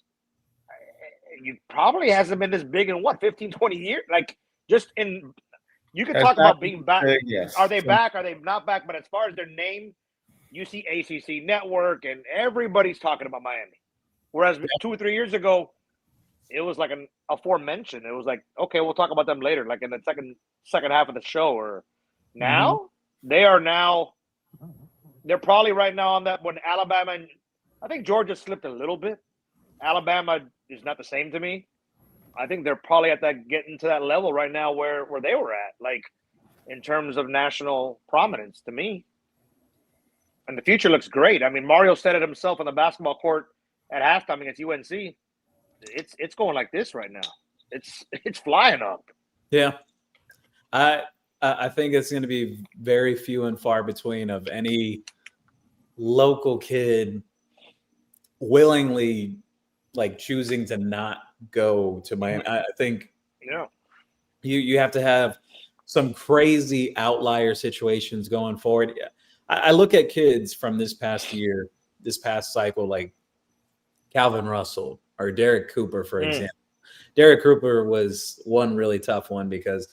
it probably hasn't been this big in 15, 20 years. Like, just in – you can talk about being back. Yes. Are they back? Are they not back? But as far as their name, you see ACC Network, and everybody's talking about Miami. Whereas 2 or 3 years ago, it was like an aforementioned. It was like, okay, we'll talk about them later, like in the second half of the show. Or now, they're probably right now on that when Alabama and I think Georgia slipped a little bit. Alabama is not the same to me. I think they're probably getting to that level right now where they were at, like in terms of national prominence to me. And the future looks great. I mean, Mario said it himself on the basketball court at halftime against UNC. It's going like this right now. It's flying up. Yeah. I think it's going to be very few and far between of any local kid willingly like choosing to not go to Miami. I think you have to have some crazy outlier situations going forward. I look at kids from this past year, this past cycle, like Calvin Russell or Derek Cooper, for example. Derek Cooper was one really tough one because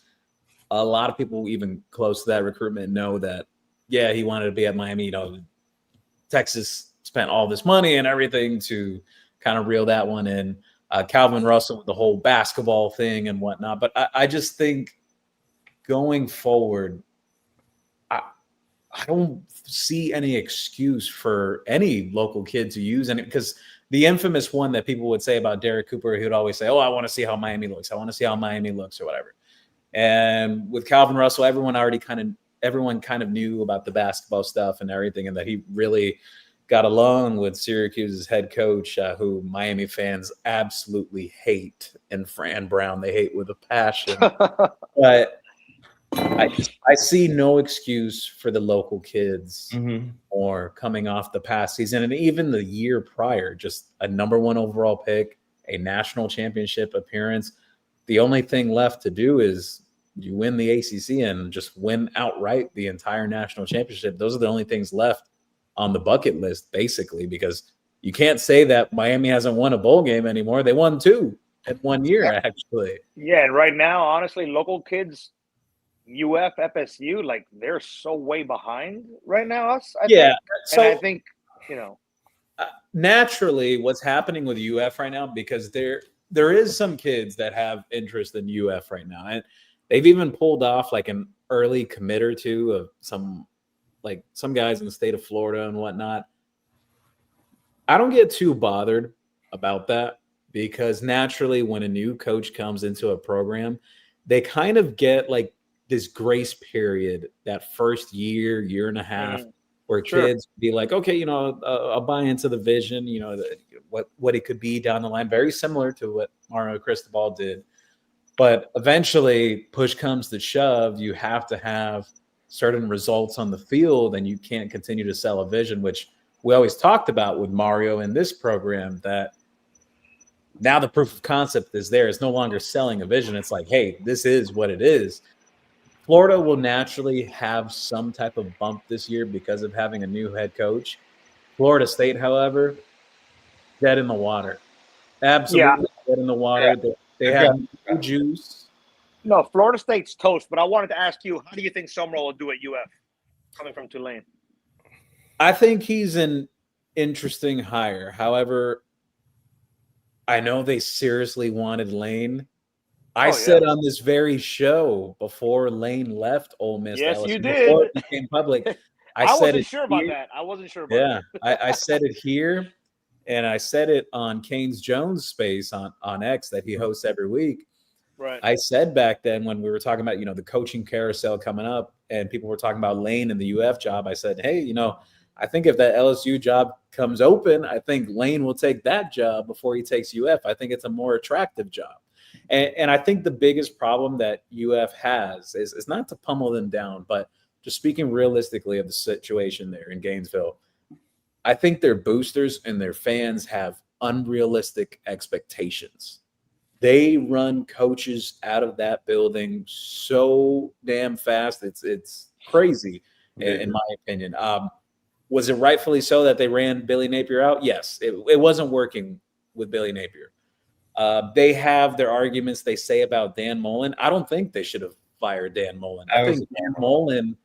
a lot of people even close to that recruitment know that, yeah, he wanted to be at Miami. You know, Texas spent all this money and everything to kind of reel that one in. Calvin Russell with the whole basketball thing and whatnot. But I just think going forward, I don't see any excuse for any local kid to use any, because the infamous one that people would say about Derek Cooper, he would always say, oh, I want to see how Miami looks. I want to see how Miami looks or whatever. And with Calvin Russell, everyone kind of knew about the basketball stuff and everything, and that he really got along with Syracuse's head coach, who Miami fans absolutely hate, and Fran Brown they hate with a passion. But I see no excuse for the local kids or coming off the past season and even the year prior, just a number 1 overall pick, a national championship appearance. The only thing left to do is you win the ACC and just win outright the entire national championship. Those are the only things left on the bucket list, basically, because you can't say that Miami hasn't won a bowl game anymore. They won 2 in 1 year, actually. Yeah, and right now, honestly, local kids, UF, FSU, like they're so way behind right now. I think, naturally, what's happening with UF right now, because there is some kids that have interest in UF right now, and they've even pulled off like an early commit or two of some guys in the state of Florida and whatnot. I don't get too bothered about that, because naturally when a new coach comes into a program, they kind of get like this grace period, that first year and a half, where kids be like, okay, I'll buy into the vision, what it could be down the line, very similar to what Mario Cristobal did. But eventually, push comes to shove, you have to have certain results on the field, and you can't continue to sell a vision, which we always talked about with Mario in this program, that now the proof of concept is there. It's no longer selling a vision. It's like, hey, this is what it is. Florida will naturally have some type of bump this year because of having a new head coach. Florida State, however, dead in the water. Absolutely dead in the water. Yeah. They have no juice. No, Florida State's toast. But I wanted to ask you, how do you think Summerall will do at UF, coming from Tulane? I think he's in interesting hire. However, I know they seriously wanted Lane. I said on this very show before Lane left Ole Miss, Yes, LSU, you before did. it became public, I said wasn't it sure about here. that. I wasn't sure about Yeah, that. I said it here, and I said it on Canes Jones Space on X that he hosts every week. Right. I said back then when we were talking about, the coaching carousel coming up and people were talking about Lane and the UF job, I said, hey, I think if that LSU job comes open, I think Lane will take that job before he takes UF. I think it's a more attractive job. And I think the biggest problem that UF has is not to pummel them down, but just speaking realistically of the situation there in Gainesville, I think their boosters and their fans have unrealistic expectations. They run coaches out of that building so damn fast. It's crazy, in my opinion. Was it rightfully so that they ran Billy Napier out? Yes, it wasn't working with Billy Napier. They have their arguments they say about Dan Mullen. I don't think they should have fired Dan Mullen. I think Dan Mullen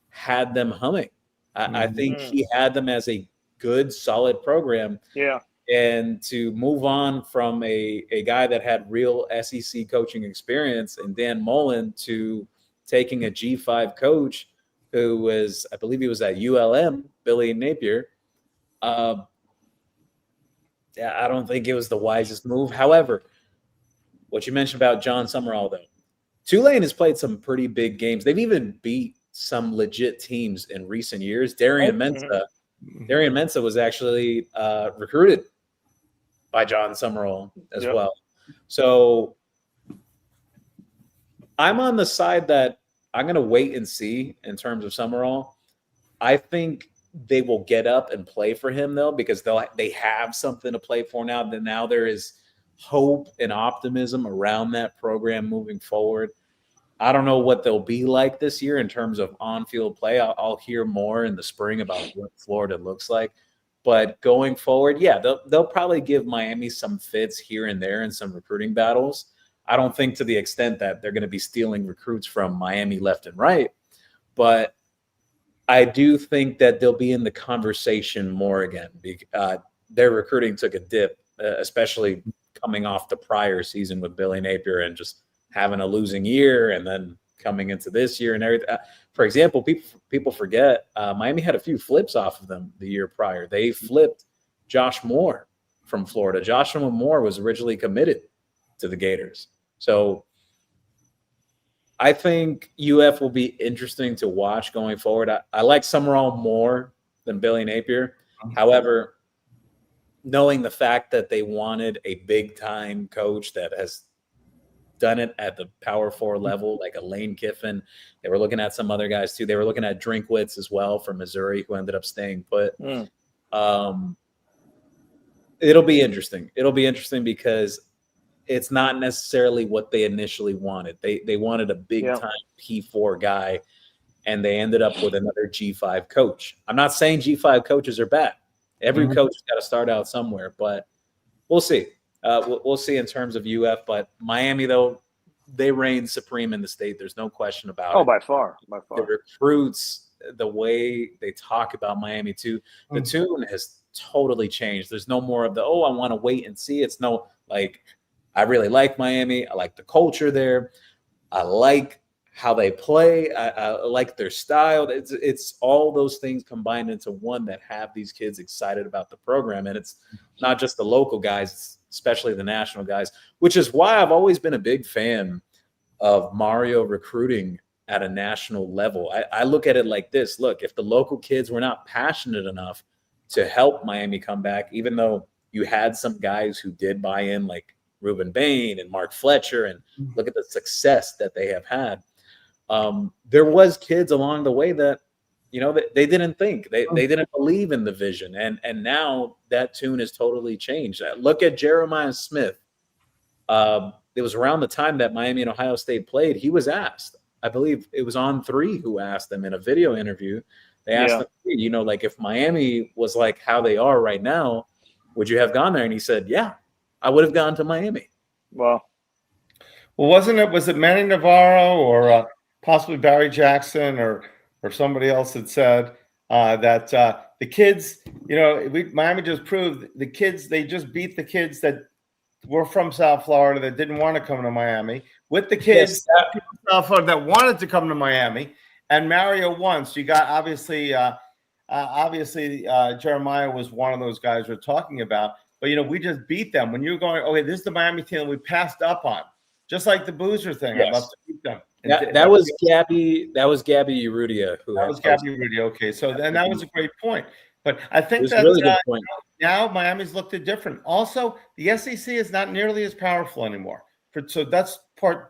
had them humming. I think he had them as a good, solid program. Yeah. And to move on from a guy that had real SEC coaching experience and Dan Mullen to taking a G5 coach who was, I believe he was at ULM, Billy Napier. I don't think it was the wisest move. However, what you mentioned about John Summerall, though, Tulane has played some pretty big games. They've even beat some legit teams in recent years. Darian Mensah was actually recruited by John Summerall as well. So I'm on the side that I'm going to wait and see in terms of Summerall. I think they will get up and play for him, though, because they have something to play for now. Now there is hope and optimism around that program moving forward. I don't know what they'll be like this year in terms of on-field play. I'll hear more in the spring about what Florida looks like. But going forward, yeah, they'll probably give Miami some fits here and there in some recruiting battles. I don't think to the extent that they're going to be stealing recruits from Miami left and right. But I do think that they'll be in the conversation more again. Their recruiting took a dip, especially coming off the prior season with Billy Napier and just having a losing year and then coming into this year and everything. For example, people forget Miami had a few flips off of them the year prior. They flipped Josh Moore from Florida. Joshua Moore was originally committed to the Gators. So I think UF will be interesting to watch going forward. I like Summerall more than Billy Napier. However, knowing the fact that they wanted a big-time coach that has done it at the Power 4 level, like a Lane Kiffin. They were looking at some other guys too. They were looking at Drinkwitz as well from Missouri, who ended up staying put. It'll be interesting. It'll be interesting because it's not necessarily what they initially wanted. They wanted a big-time P4 guy, and they ended up with another G5 coach. I'm not saying G5 coaches are bad. Every coach has got to start out somewhere, but we'll see. We'll see in terms of UF, but Miami, though, they reign supreme in the state. There's no question about it. Oh, by far. The recruits, the way they talk about Miami, too, the tune has totally changed. There's no more of the, I want to wait and see. It's no, like, I really like Miami. I like the culture there. I like how they play. I like their style. It's all those things combined into one that have these kids excited about the program. And it's not just the local guys, especially the national guys, which is why I've always been a big fan of Mario recruiting at a national level. I look at it like this. Look, if the local kids were not passionate enough to help Miami come back, even though you had some guys who did buy in, like Reuben Bain and Mark Fletcher, and look at the success that they have had. There was kids along the way that, they didn't think. They didn't believe in the vision. And now that tune has totally changed. Look at Jeremiah Smith. It was around the time that Miami and Ohio State played. He was asked, I believe it was On3 who asked them in a video interview. They asked him, like if Miami was like how they are right now, would you have gone there? And he said, yeah, I would have gone to Miami. Well, was it Manny Navarro or possibly Barry Jackson or somebody else that said that the kids, Miami just proved the kids. They just beat the kids that were from South Florida that didn't want to come to Miami with the kids from South Florida that wanted to come to Miami. And Mario won. So you got obviously Jeremiah was one of those guys we're talking about. But we just beat them. When you're going, okay, this is the Miami team that we passed up on, just like the Boozer thing. Yes. I'd love to beat them. That was Gabby. That was Gabby Urrutia. That was Gabby Urrutia. Okay, so then that was a great point. But I think that's really good point. Now Miami's looked at different. Also, the SEC is not nearly as powerful anymore. So that's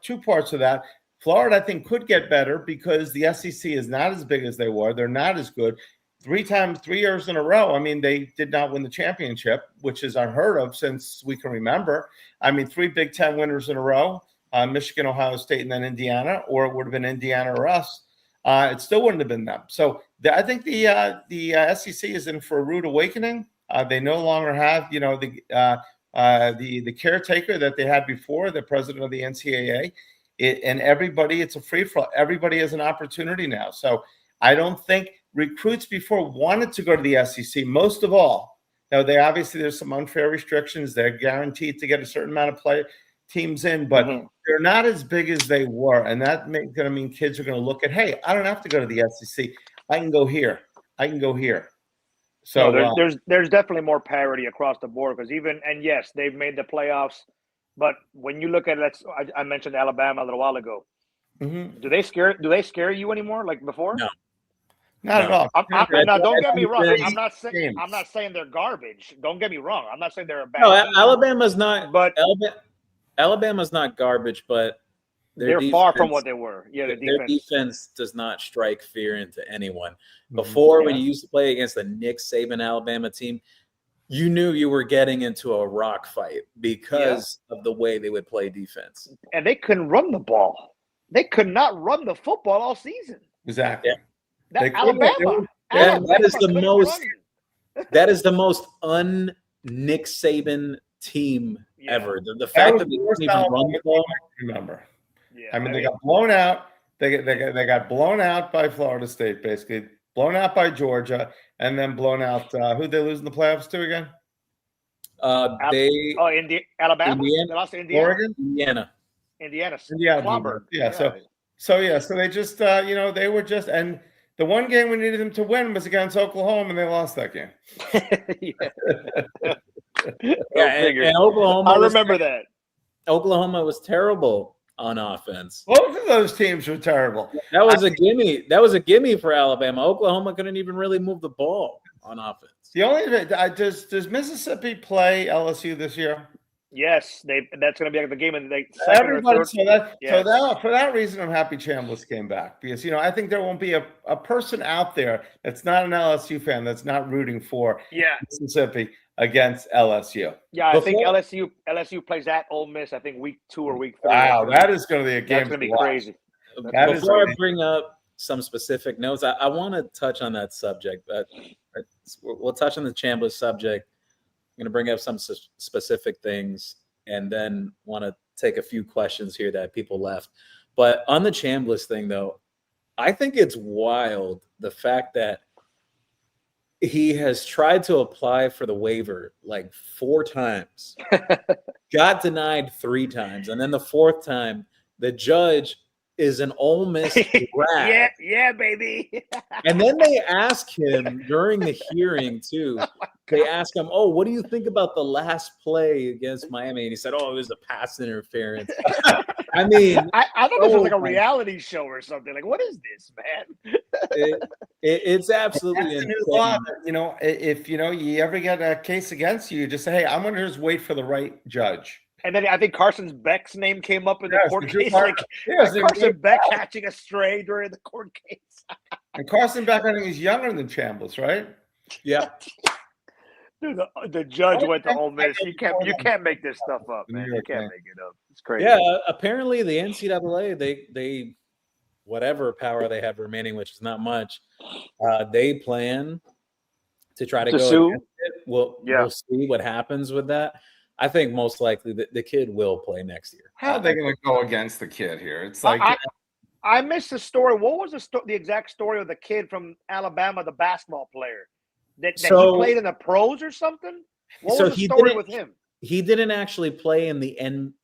two parts of that. Florida, I think, could get better because the SEC is not as big as they were. They're not as good. 3 years in a row. I mean, they did not win the championship, which is unheard of since we can remember. I mean, 3 Big Ten winners in a row, Michigan, Ohio State, and then Indiana, or it would have been Indiana or us. It still wouldn't have been them. So I think the SEC is in for a rude awakening. They no longer have, the caretaker that they had before, the president of the NCAA. And everybody, it's a free-for-all. Everybody has an opportunity now. So I don't think recruits before wanted to go to the SEC, most of all. Now, there's some unfair restrictions. They're guaranteed to get a certain amount of teams in, but they're not as big as they were. And that's going to mean kids are going to look at, hey, I don't have to go to the SEC. I can go here. So there's definitely more parity across the board because yes, they've made the playoffs. But when you look at I mentioned Alabama a little while ago. Mm-hmm. Do they scare you anymore like before? No, not at all. Now, don't get me wrong. I'm not saying they're garbage. Don't get me wrong. I'm not saying they're a bad. No, team. Alabama's not. But Alabama's not garbage, but they're far from what they were. Yeah, their defense does not strike fear into anyone. Before, when you used to play against the Nick Saban Alabama team, you knew you were getting into a rock fight because of the way they would play defense. And they couldn't run the ball. They could not run the football all season. Exactly. Yeah. Alabama that is the most. That is the most un-Nick Saban team ever. The fact that they couldn't even run the ball. Remember. Yeah, I mean, they got blown out. They got blown out by Florida State, basically. Blown out by Georgia, and then blown out. Who'd they lose in the playoffs to again? Alabama. Indiana. They lost to Indiana. Oregon, Indiana. Clobber. Yeah. So they just they were just, and the one game we needed them to win was against Oklahoma, and they lost that game. And Oklahoma. I remember that. Oklahoma was terrible on offense. Both of those teams were terrible. That was a gimme. That was a gimme for Alabama. Oklahoma couldn't even really move the ball on offense. The only does Mississippi play LSU this year? Yes, that's going to be the game in the second or third. So for that reason, I'm happy Chambliss came back because I think there won't be a person out there that's not an LSU fan that's not rooting for Mississippi against LSU. Yeah, I think LSU plays at Ole Miss. I think week 2 or week 3. Wow, that is going to be a game. That's going to be crazy. Before I bring up some specific notes, I want to touch on that subject. We'll touch on the Chambliss subject. I'm going to bring up some specific things and then want to take a few questions here that people left. But on the Chambliss thing, though, I think it's wild the fact that he has tried to apply for the waiver like 4 times, got denied 3 times, and then the 4th time, the judge is an Ole Miss grad. yeah, baby. And then they ask him during the hearing too. They ask him, "Oh, what do you think about the last play against Miami?" And he said, "Oh, it was a pass interference." I mean, I thought this was like a reality show or something. Like, what is this, man? It's absolutely insane. If you ever get a case against you, just say, "Hey, I'm going to just wait for the right judge." And then I think Carson Beck's name came up in the court case. Carson Beck catching a stray during the court case. And Carson Beck, I think, is younger than Chambliss, right? Yeah. Dude, the judge went to Ole Miss. You can't make this stuff up, man. You can't make it up. It's crazy. Yeah, apparently the NCAA, they whatever power they have remaining, which is not much, they plan to try to go sue. Against it. We'll see what happens with that. I think most likely the kid will play next year. How are they going to go against the kid here? It's like I missed the story. What was the exact story of the kid from Alabama, the basketball player? That So- he played in the pros or something? What So was the he story didn't- with him? He didn't actually play in the NBA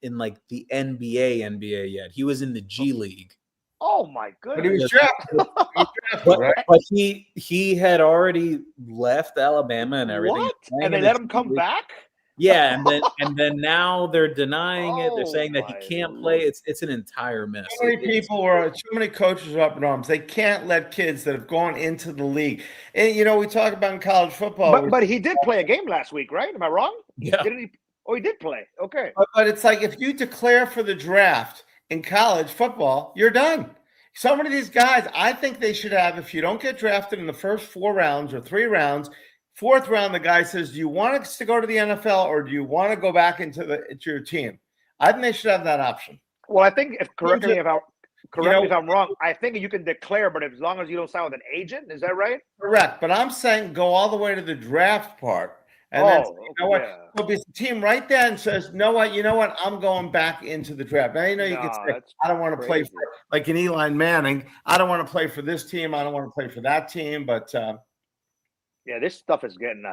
yet. He was in the G League. Oh my But he goodness! was drafted. He was drafted, But, right? but he had already left Alabama and everything. What? Playing And they in let the him G come League. back? Yeah, and then now they're denying it. They're Oh saying that he my can't play. Lord. It's an entire mess. So many people were, too many coaches are up in arms. They can't let kids that have gone into the league. And we talk about in college football. But he did play a game last week, right? Am I wrong? Yeah. Didn't he? Oh, he did play. Okay. But it's like if you declare for the draft in college football, you're done. So many of these guys, I think they should have, if you don't get drafted in the first 4 rounds or 3 rounds, 4th round, the guy says, do you want us to go to the NFL or do you want to go back into your team? I think they should have that option. Well, I think correct me if I'm wrong. I think you can declare, but as long as you don't sign with an agent, is that right? Correct. But I'm saying go all the way to the draft part. And then, what? yeah. Well, because the team right then says, you know what? I'm going back into the draft. Now, you can say, I don't want to play for, like an Eli Manning. I don't want to play for this team. I don't want to play for that team. But yeah, this stuff is getting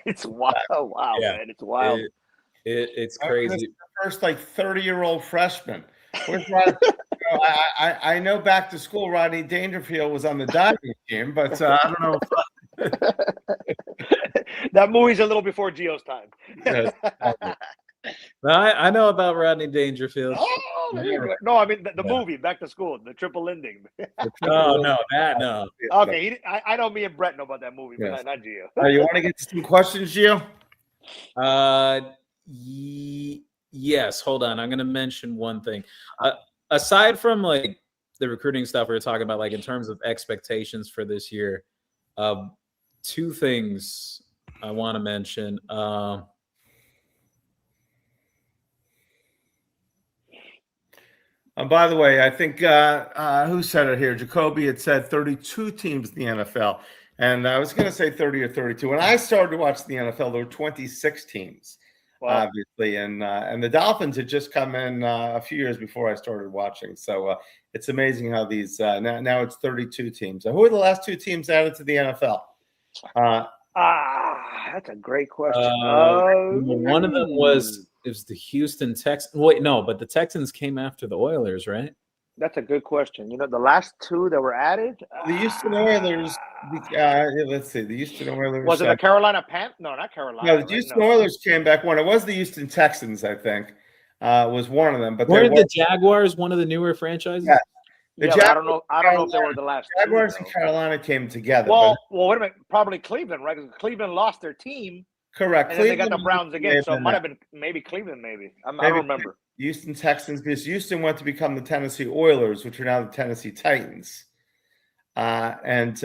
it's wild. Wow, Yeah. man. It's wild. It's crazy. The first 30-year-old freshman. I know back to school, Rodney Dangerfield was on the diving team, but I don't know if that movie's a little before Gio's time. Yes. I know about Rodney Dangerfield. Oh, there you go. No, I mean the movie Back to School, the triple ending. No. Okay, I know me and Brett know about that movie, but Yes. not Gio. you want to get to some questions, Gio? Yes. Hold on. I'm going to mention one thing. Aside from like the recruiting stuff we were talking about, like in terms of expectations for this year, 2 things I want to mention. And by the way, I think who said it here? Jacoby had said 32 teams in the NFL. And I was going to say 30 or 32. When I started to watch the NFL, there were 26 teams, obviously. And the Dolphins had just come in a few years before I started watching. So it's amazing how these now it's 32 teams. So who are the last 2 teams added to the NFL? That's a great question. One of them was the Houston Texans. Wait, no, but the Texans came after the Oilers, right? That's a good question. The last 2 that were added. The Houston Oilers. Let's see. The Houston Oilers. Was it the Carolina Panthers? No, not Carolina. No, the Houston Oilers came back. When it was the Houston Texans, I think, was one of them. But weren't the Jaguars one of the newer franchises? Yeah. I don't know. I don't know if they were the last. Jaguars and Carolina came together. Well, wait a minute. Probably Cleveland, right? Because Cleveland lost their team. Correct. And then they got the Browns again, so it might have been maybe Cleveland. Maybe I don't remember. Houston Texans, because Houston went to become the Tennessee Oilers, which are now the Tennessee Titans. And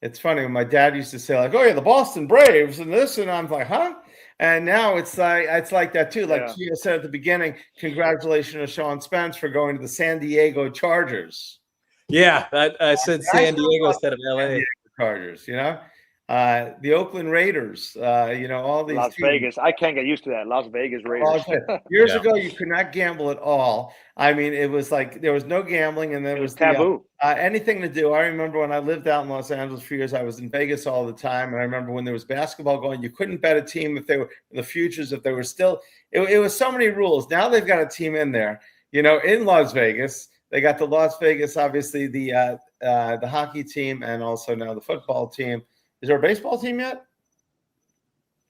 it's funny when my dad used to say, like, "Oh yeah, the Boston Braves," and this, and I'm like, "Huh?" And now it's like that too. Like Gio said at the beginning, congratulations to Sean Spence for going to the San Diego Chargers. Yeah, I said San Diego instead of LA. Chargers, the Oakland Raiders, all these Las teams. Vegas. I can't get used to that. Las Vegas Raiders. Years ago, you could not gamble at all. I mean, it was like there was no gambling, and there was taboo. Anything to do. I remember when I lived out in Los Angeles for years, I was in Vegas all the time, and I remember when there was basketball going, you couldn't bet a team if they were the futures, if they were still. It was so many rules. Now they've got a team in there, in Las Vegas. They got the Las Vegas, obviously the hockey team, and also now the football team. Is there a baseball team yet?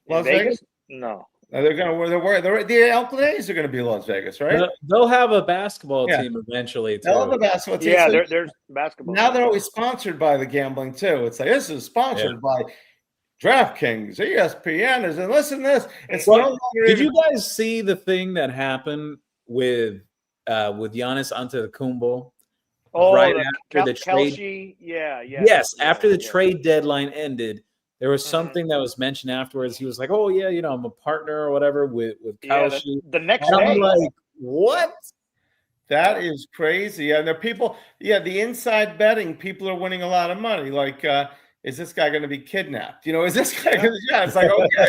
Las Vegas? No. The Oakland A's are going to be Las Vegas, right? They'll have a basketball team eventually. Too. They'll have a basketball team. Yeah, there's basketball. Now they're always sponsored by the gambling too. It's like this is sponsored by DraftKings, ESPN, and listen to this. It's no longer Did you guys see the thing that happened with Giannis Antetokounmpo? Right after the trade. Kelce, Yes, after the trade deadline ended, there was something that was mentioned afterwards. He was like, "Oh yeah, I'm a partner or whatever with Kelce." The next and day, I'm like, "What?" That is crazy. And there are people, the inside betting, people are winning a lot of money. Like, is this guy going to be kidnapped? Is this guy going to? Yeah, it's like okay.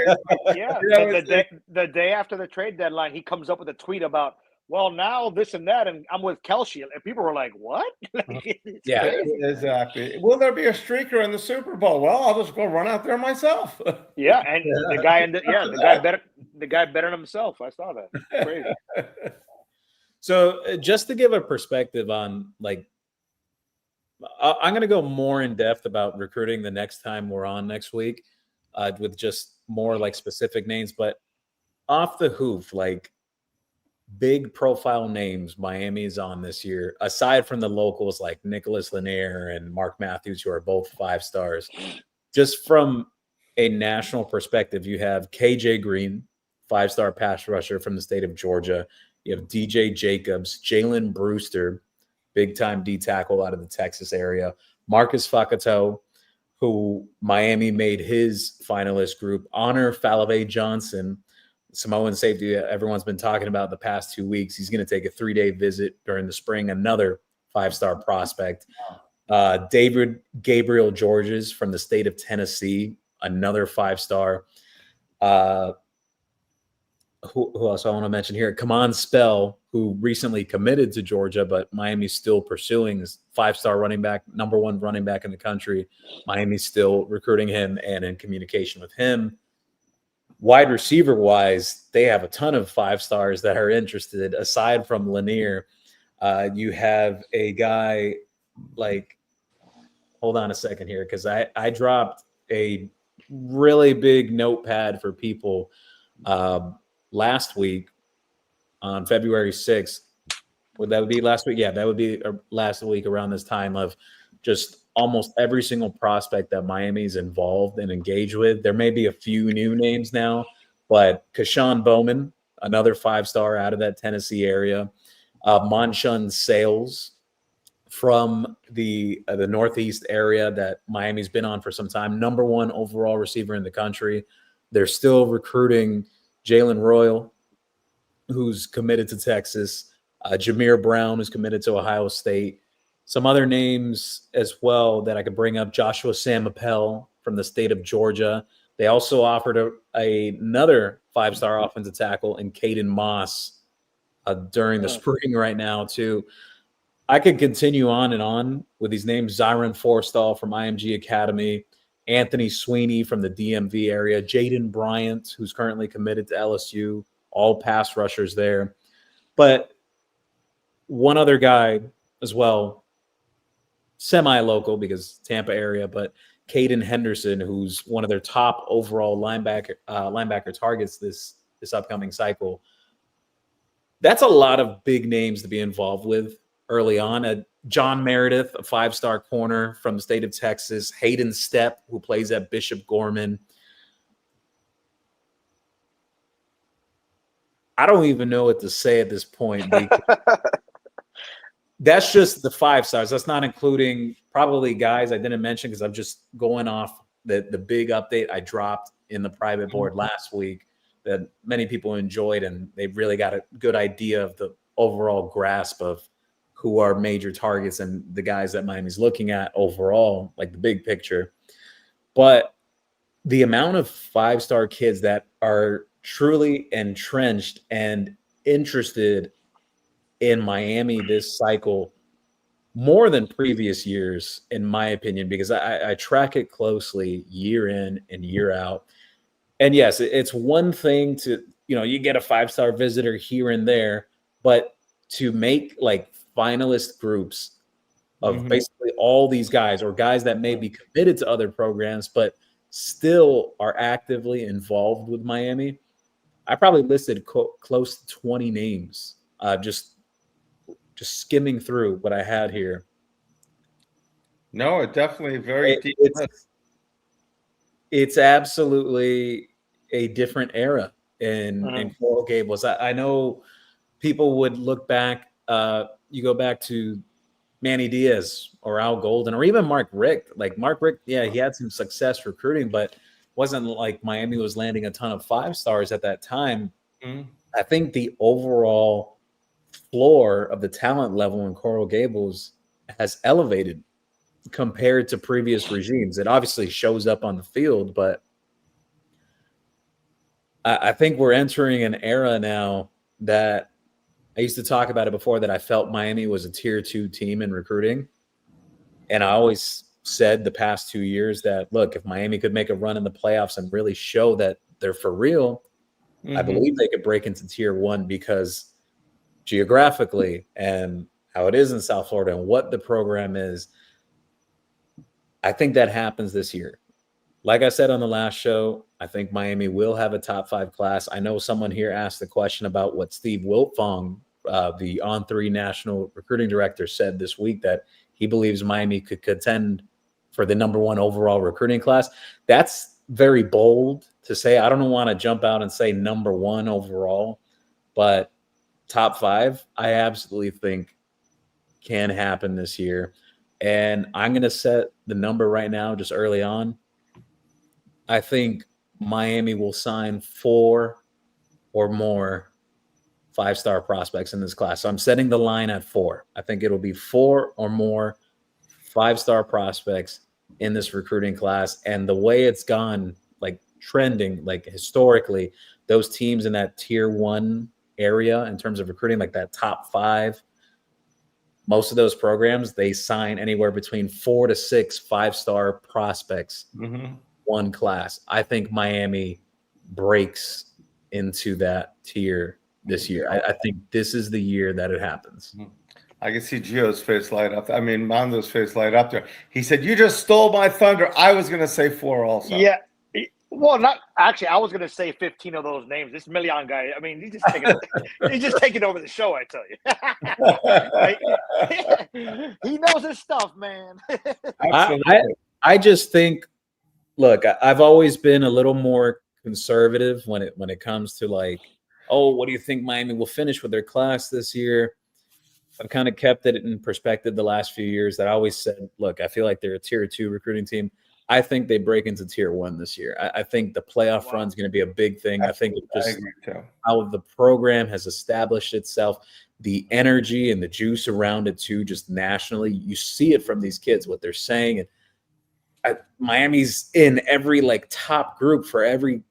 The day after the trade deadline, he comes up with a tweet about well, now this and that, and I'm with Kelsey, and people were like, "What?" It's Yeah. crazy. Exactly. Will there be a streaker in the Super Bowl? Well, I'll just go run out there myself. Yeah, and the guy in the guy bettered himself. I saw that. Crazy. So just to give a perspective on like, I'm going to go more in depth about recruiting the next time we're on next week, with just more like specific names. But off the hoof, like big profile names Miami's on this year, aside from the locals like Nicholas Lanier and Mark Matthews, who are both 5 stars. Just from a national perspective, you have KJ Green, 5-star pass rusher from the state of Georgia. You have DJ Jacobs, Jalen Brewster, big-time D tackle out of the Texas area. Marcus Facato, who Miami made his finalist group. Honor Falave Johnson, Samoan safety everyone's been talking about the past 2 weeks. He's going to take a 3-day visit during the spring, another 5-star prospect. David Gabriel Georges from the state of Tennessee, another 5-star. Who else I want to mention here? Kamon Spell, who recently committed to Georgia, but Miami's still pursuing this 5-star running back, number 1 running back in the country. Miami's still recruiting him and in communication with him. Wide receiver wise, they have a ton of 5 stars that are interested. Aside from Lanier, you have a guy like, hold on a second here, because I dropped a really big notepad for people last week on February 6th. Would that be last week? Yeah, that would be last week around this time, of just almost every single prospect that Miami's involved and engaged with. There may be a few new names now, but Kashawn Bowman, another 5-star out of that Tennessee area. Monshun Sales from the Northeast area that Miami's been on for some time. Number 1 overall receiver in the country. They're still recruiting Jalen Royal, who's committed to Texas. Jameer Brown, who's committed to Ohio State. Some other names as well that I could bring up: Joshua Sam Appel from the state of Georgia. They also offered another 5-star offensive tackle in Caden Moss during the spring right now too. I could continue on and on with these names: Zyron Forstall from IMG Academy, Anthony Sweeney from the DMV area, Jaden Bryant, who's currently committed to LSU, all pass rushers there. But one other guy as well, semi-local because Tampa area, but Caden Henderson, who's one of their top overall linebacker targets this upcoming cycle. That's a lot of big names to be involved with early on. John Meredith, a 5-star corner from the state of Texas. Hayden Stepp, who plays at Bishop Gorman. I don't even know what to say at this point. That's just the 5 stars. That's not including probably guys I didn't mention because I'm just going off the big update I dropped in the private board last week that many people enjoyed, and they really got a good idea of the overall grasp of who are major targets and the guys that Miami's looking at overall, like the big picture. But the amount of 5-star kids that are truly entrenched and interested in Miami this cycle, more than previous years, in my opinion, because I track it closely year in and year out. And yes, it's one thing to, you get a 5-star visitor here and there, but to make like finalist groups of basically all these guys, or guys that may be committed to other programs, but still are actively involved with Miami. I probably listed close to 20 names, just skimming through what I had here. No, it definitely very deep. It's absolutely a different era in Coral Gables. I know people would look back. You go back to Manny Diaz or Al Golden or even Mark Richt. Like Mark Richt, yeah, he had some success recruiting, but wasn't like Miami was landing a ton of 5 stars at that time. I think the overall floor of the talent level in Coral Gables has elevated compared to previous regimes. It obviously shows up on the field, but I think we're entering an era now that I used to talk about it before that I felt Miami was a tier 2 team in recruiting. And I always said the past 2 years that, look, if Miami could make a run in the playoffs and really show that they're for real, I believe they could break into tier 1 because geographically and how it is in South Florida and what the program is, I think that happens this year. Like I said on the last show, I think Miami will have a top 5 class. I know someone here asked the question about what Steve Wiltfong, the On3 national recruiting director, said this week, that he believes Miami could contend for the number 1 overall recruiting class. That's very bold to say. I don't want to jump out and say number 1 overall, but top 5, I absolutely think can happen this year. And I'm going to set the number right now, just early on. I think Miami will sign 4 or more 5-star prospects in this class. So I'm setting the line at 4. I think it'll be 4 or more 5-star prospects in this recruiting class. And the way it's gone, like trending, like historically, those teams in that tier 1 area in terms of recruiting, like that top 5, most of those programs, they sign anywhere between 4 to 6 5-star prospects. One class. I think Miami breaks into that tier this year. I think this is the year that it happens. I can see Gio's face light up. I mean, Mondo's face light up there. He said, "You just stole my thunder." I was going to say 4 also. Yeah. Well, not actually. I was going to say 15 of those names. This Million guy. I mean, he's just taking over the show. I tell you, he knows his stuff, man. I just think. Look, I've always been a little more conservative when it comes to like, oh, what do you think Miami will finish with their class this year? I've kind of kept it in perspective the last few years. That I always said, look, I feel like they're a tier 2 recruiting team. I think they break into tier 1 this year. I think the playoff run is going to be a big thing. I think just how the program has established itself, the energy and the juice around it too, just nationally, you see it from these kids, what they're saying. And Miami's in every like top group for every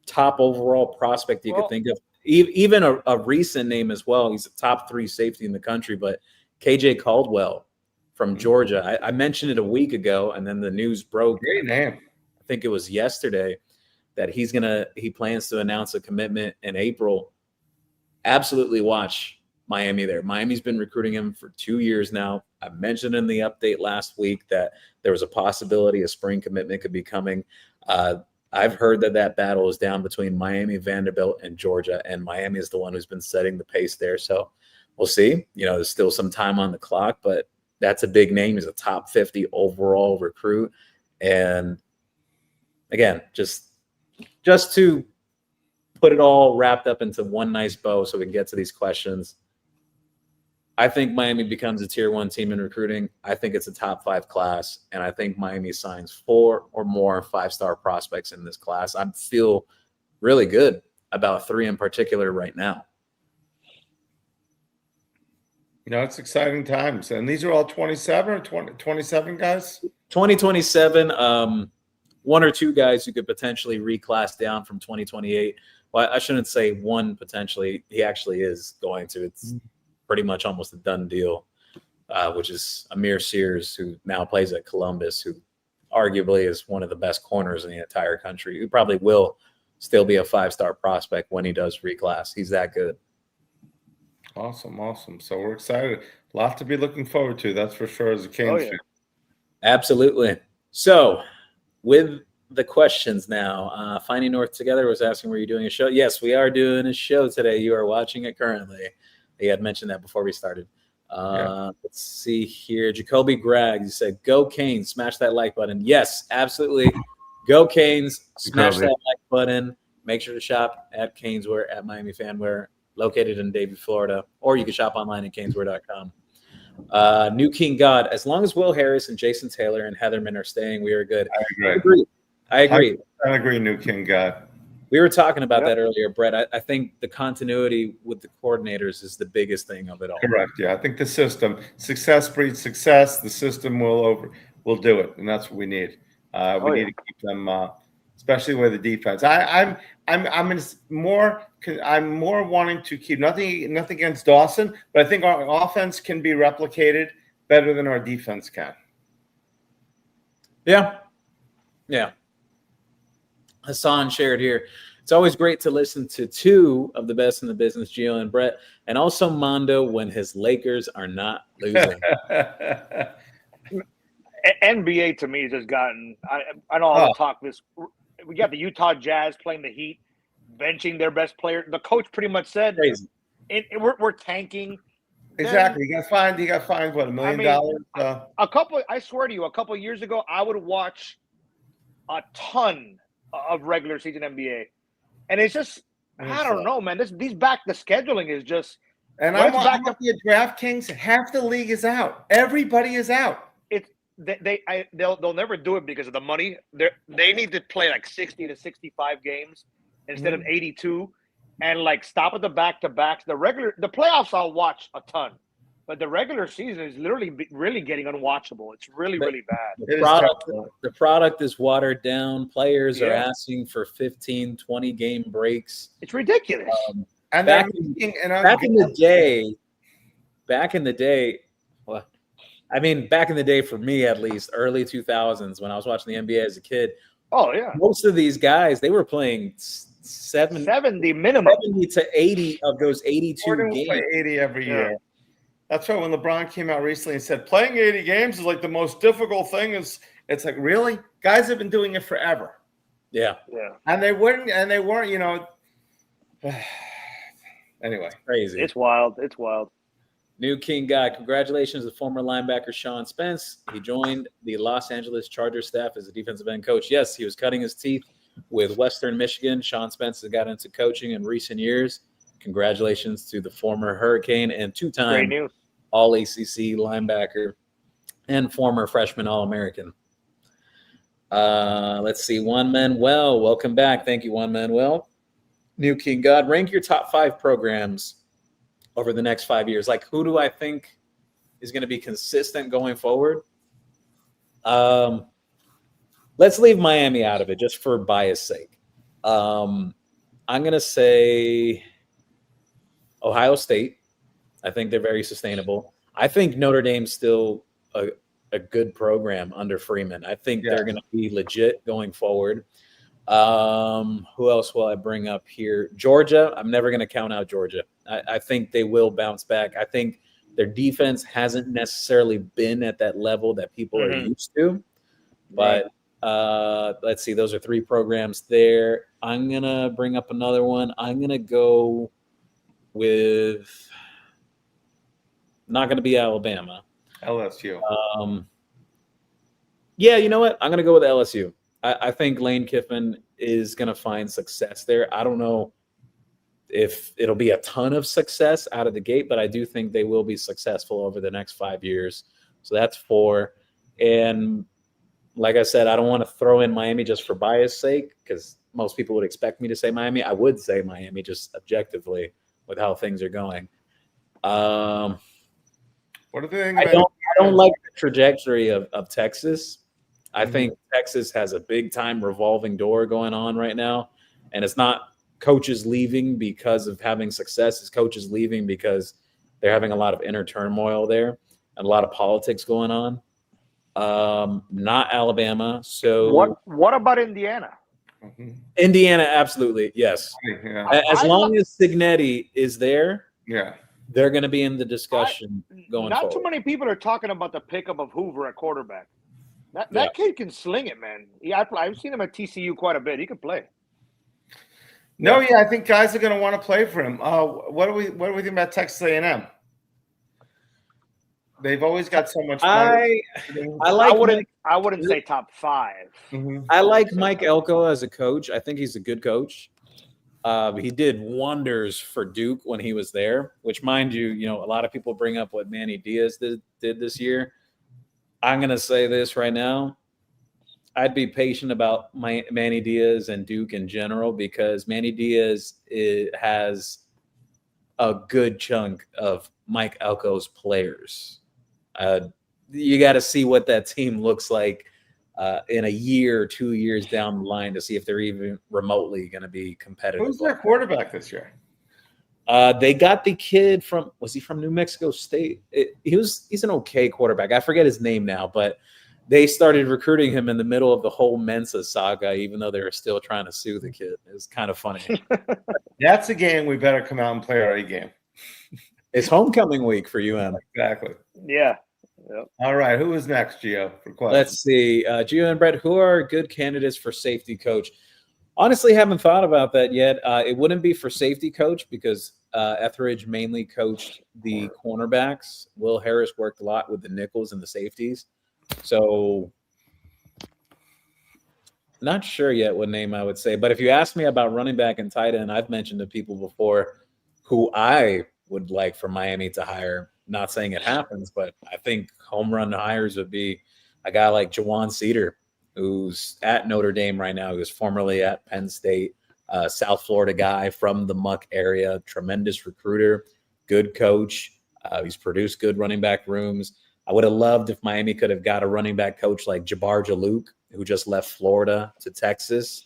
top overall prospect you could think of. Even a recent name as well. He's a top 3 safety in the country, but KJ Caldwell from Georgia. I mentioned it a week ago, and then the news broke. Great name. I think it was yesterday that he plans to announce a commitment in April. Absolutely watch Miami there. Miami's been recruiting him for 2 years now. I mentioned in the update last week that there was a possibility a spring commitment could be coming. I've heard that battle is down between Miami, Vanderbilt, and Georgia, and Miami is the one who's been setting the pace there. So we'll see. There's still some time on the clock, but that's a big name. He's a top 50 overall recruit. And again, just to put it all wrapped up into one nice bow so we can get to these questions, I think Miami becomes a tier 1 team in recruiting. I think it's a top 5 class, and I think Miami signs 4 or more 5-star prospects in this class. I feel really good about 3 in particular right now. It's exciting times. And these are all 27 or 27 guys? 2027, 1 or 2 guys who could potentially reclass down from 2028. Well, I shouldn't say 1 potentially. He actually is going to. It's pretty much almost a done deal, which is Amir Sears, who now plays at Columbus, who arguably is one of the best corners in the entire country, who probably will still be a 5-star prospect when he does reclass. He's that good. Awesome. So we're excited. A lot to be looking forward to, that's for sure, as a Canes fan. Absolutely. So with the questions now, Finding North Together was asking, were you doing a show? Yes, we are doing a show today. You are watching it currently. He had mentioned that before we started. Let's see here. Jacoby Gragg, you said, go Canes, smash that like button. Yes, absolutely. Go Canes, smash that like button. Make sure to shop at CanesWear at Miami Fanwear, located in Davie, Florida, or you can shop online at CanesWear.com. New King God, as long as Will Harris and Jason Taylor and Heatherman are staying, we are good. I agree. I agree, New King God. We were talking about that earlier, Brett. I think the continuity with the coordinators is the biggest thing of it all. Correct. Yeah, I think the system, success breeds success. The system will do it, and that's what we need. We need to keep them especially with the defense. I'm more wanting to keep nothing against Dawson, but I think our offense can be replicated better than our defense can. Yeah. Hassan shared here. It's always great to listen to two of the best in the business, Gio and Brett, and also Mondo when his Lakers are not losing. NBA to me has just gotten. I know all the talk. We got the Utah Jazz playing the Heat, benching their best player. The coach pretty much said, "We're tanking." Exactly. He got fined what, $1 million? I swear to you, a couple of years ago, I would watch a ton of regular season NBA, and it's just I don't know, man. The scheduling is just. And I'm back up the DraftKings. Half the league is out. Everybody is out. They'll never do it because of the money. They need to play like 60 to 65 games instead of 82, and like stop at the back-to-backs. The playoffs I'll watch a ton, but the regular season is really getting unwatchable. It's really bad. The product is watered down. Players are asking for 15, 20 game breaks. It's ridiculous. And back in the day, for me at least, early 2000s when I was watching the NBA as a kid. Oh yeah, most of these guys, they were playing 70 minimum, 70 to 80 of those 82 games. 80 every year. That's why when LeBron came out recently and said playing 80 games is like the most difficult thing. It's like, really? Guys have been doing it forever. Yeah. And they weren't, you know. Anyway, crazy. It's wild. New King guy. Congratulations to former linebacker Sean Spence. He joined the Los Angeles Chargers staff as a defensive end coach. Yes, he was cutting his teeth with Western Michigan. Sean Spence has got into coaching in recent years. Congratulations to the former Hurricane and two-time All-ACC linebacker and former freshman All-American. Let's see. Juan Manuel, welcome back. Thank you, Juan Manuel. New King God, rank your top 5 programs over the next 5 years. Like, who do I think is going to be consistent going forward? Let's leave Miami out of it just for bias sake. I'm going to say Ohio State. I think they're very sustainable. I think Notre Dame's still a good program under Freeman. I think they're going to be legit going forward. Who else will I bring up here? Georgia. I'm never going to count out Georgia. I think they will bounce back. I think their defense hasn't necessarily been at that level that people are used to. But let's see. Those are 3 programs there. I'm going to bring up another one. I'm going to go with not going to be Alabama. LSU. Yeah, you know what? I'm going to go with LSU. I think Lane Kiffin is going to find success there. I don't know if it'll be a ton of success out of the gate, but I do think they will be successful over the next 5 years. So that's 4. And like I said, I don't want to throw in Miami just for bias sake because most people would expect me to say Miami. I would say Miami just objectively with how things are going. What do they think I don't like the trajectory of Texas. I think Texas has a big-time revolving door going on right now, and it's not coaches leaving because of having success. It's coaches leaving because they're having a lot of inner turmoil there and a lot of politics going on. Not Alabama. So what about Indiana? Indiana, absolutely, yes. Yeah. As long as Signetti is there, they're going to be in the discussion going forward. Not too many people are talking about the pickup of Hoover at quarterback. That kid can sling it, man. I've seen him at TCU quite a bit. He can play. I think guys are going to want to play for him. What do we think about Texas A&M? They've always got so much money. I wouldn't say top 5. I like Mike Elko as a coach. I think he's a good coach. He did wonders for Duke when he was there, which, mind you, a lot of people bring up what Manny Diaz did this year. I'm going to say this right now. I'd be patient about Manny Diaz and Duke in general because Manny Diaz has a good chunk of Mike Elko's players. You got to see what that team looks like in a year or 2 years down the line to see if they're even remotely going to be competitive. Who's their quarterback this year? They got the kid was he from New Mexico State? He's an okay quarterback. I forget his name now, but they started recruiting him in the middle of the whole Mensa saga, even though they were still trying to sue the kid. It was kind of funny. That's a game we better come out and play our A game. It's homecoming week for UM. Exactly. Yeah. Yep. All right. Who is next, Gio, for questions? Let's see. Gio and Brett, who are good candidates for safety coach? Honestly, haven't thought about that yet. It wouldn't be for safety coach because Etheridge mainly coached the cornerbacks. Will Harris worked a lot with the nickels and the safeties. So not sure yet what name I would say. But if you ask me about running back and tight end, I've mentioned to people before who I would like for Miami to hire. Not saying it happens, but I think home run hires would be a guy like Jawan Cedar, who's at Notre Dame right now. He was formerly at Penn State, South Florida guy from the Muck area, tremendous recruiter, good coach. He's produced good running back rooms. I would have loved if Miami could have got a running back coach like Jabbar Jalouk, who just left Florida to Texas.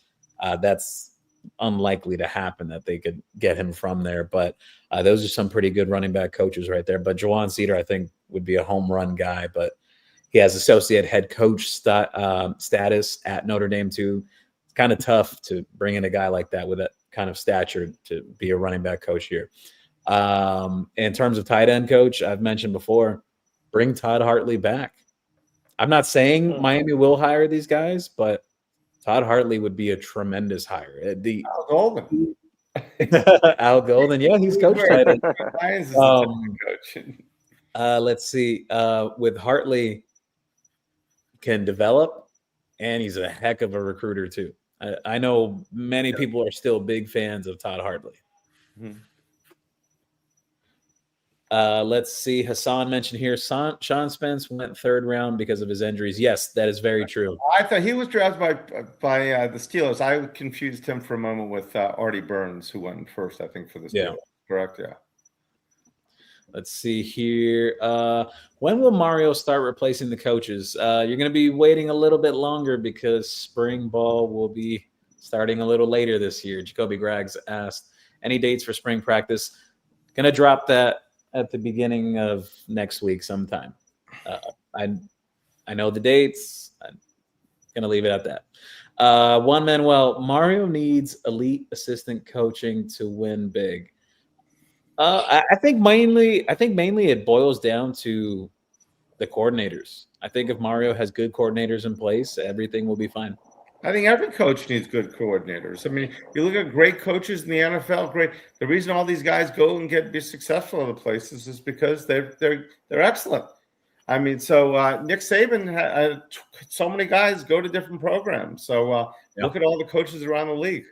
That's unlikely to happen that they could get him from there. But those are some pretty good running back coaches right there. But Jawan Cedar, I think, would be a home run guy. But he has associate head coach status at Notre Dame, too. It's kind of tough to bring in a guy like that with that kind of stature to be a running back coach here. In terms of tight end coach, I've mentioned before, bring Todd Hartley back. I'm not saying Miami will hire these guys, but Todd Hartley would be a tremendous hire. Al Golden. Al Golden, yeah, he's coach tight end. Coach. Let's see. With Hartley, can develop, and he's a heck of a recruiter too. I know many people are still big fans of Todd Hartley. Mm-hmm. Let's see. Hassan mentioned here, Sean Spence went third round because of his injuries. Yes, that is very true. I thought he was drafted by the Steelers. I confused him for a moment with Artie Burns, who went first, I think, for the Steelers. Yeah. Correct, yeah. Let's see here. When will Mario start replacing the coaches? You're going to be waiting a little bit longer because spring ball will be starting a little later this year. Jacoby Graggs asked, any dates for spring practice? Going to drop that at the beginning of next week sometime. I know the dates. I'm going to leave it at that. Juan Manuel, Mario needs elite assistant coaching to win big. I think mainly it boils down to the coordinators. I think if Mario has good coordinators in place, everything will be fine. I think every coach needs good coordinators. I mean, you look at great coaches in the NFL. Great. The reason all these guys go and be successful in the places is because they're excellent. I mean, so Nick Saban had so many guys go to different programs. So look at all the coaches around the league.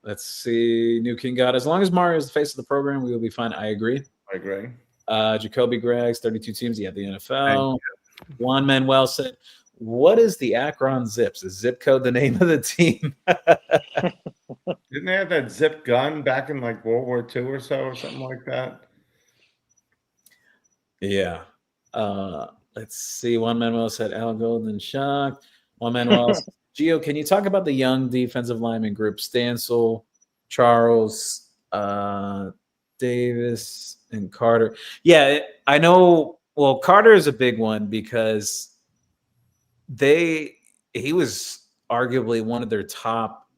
Let's see. New King God. As long as Mario is the face of the program, we will be fine. I agree. I agree. Jacoby Graggs, 32 teams. Yeah, the NFL. Juan Manuel said, what is the Akron Zips? Is zip code the name of the team? Didn't they have that zip gun back in like World War II or so or something like that? Yeah. Let's see. Juan Manuel said Al Golden shocked. Juan Manuel said, Gio, can you talk about the young defensive lineman group? Stansel, Charles, Davis, and Carter. Yeah, I know. Well, Carter is a big one because he was arguably one of their top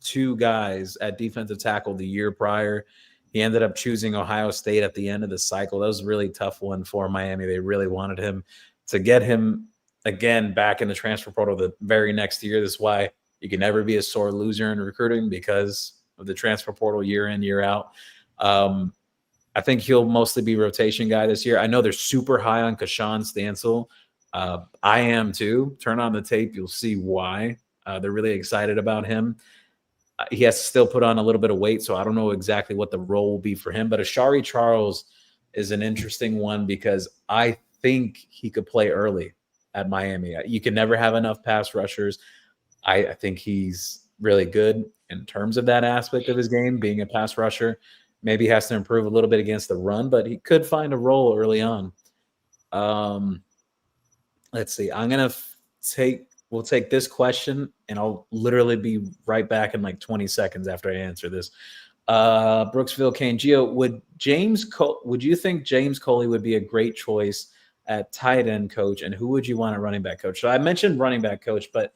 two guys at defensive tackle the year prior. He ended up choosing Ohio State at the end of the cycle. That was a really tough one for Miami. They really wanted him to get him again back in the transfer portal the very next year. This is why you can never be a sore loser in recruiting, because of the transfer portal year in, year out. I think he'll mostly be rotation guy this year. I know they're super high on Kashawn Stansel. I am too. Turn on the tape. You'll see why. They're really excited about him. He has to still put on a little bit of weight, so I don't know exactly what the role will be for him. But Ashari Charles is an interesting one because I think he could play early at Miami. You can never have enough pass rushers. I think he's really good in terms of that aspect of his game, being a pass rusher. Maybe he has to improve a little bit against the run, but he could find a role early on. Let's see. I'm going to take this question, and I'll literally be right back in like 20 seconds after I answer this. Brooksville Kane Gio, would you think James Coley would be a great choice at tight end coach, and who would you want at running back coach? So I mentioned running back coach, but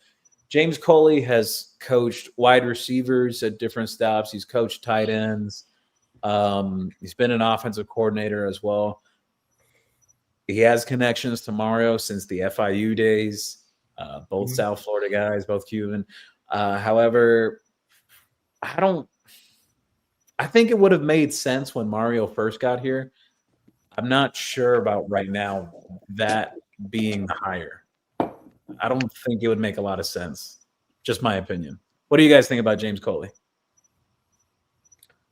James Coley has coached wide receivers at different stops. He's coached tight ends. He's been an offensive coordinator as well. He has connections to Mario since the FIU days, both South Florida guys, both Cuban. However, I think it would have made sense when Mario first got here. I'm not sure about right now that being the hire. I don't think it would make a lot of sense. Just my opinion. What do you guys think about James Coley?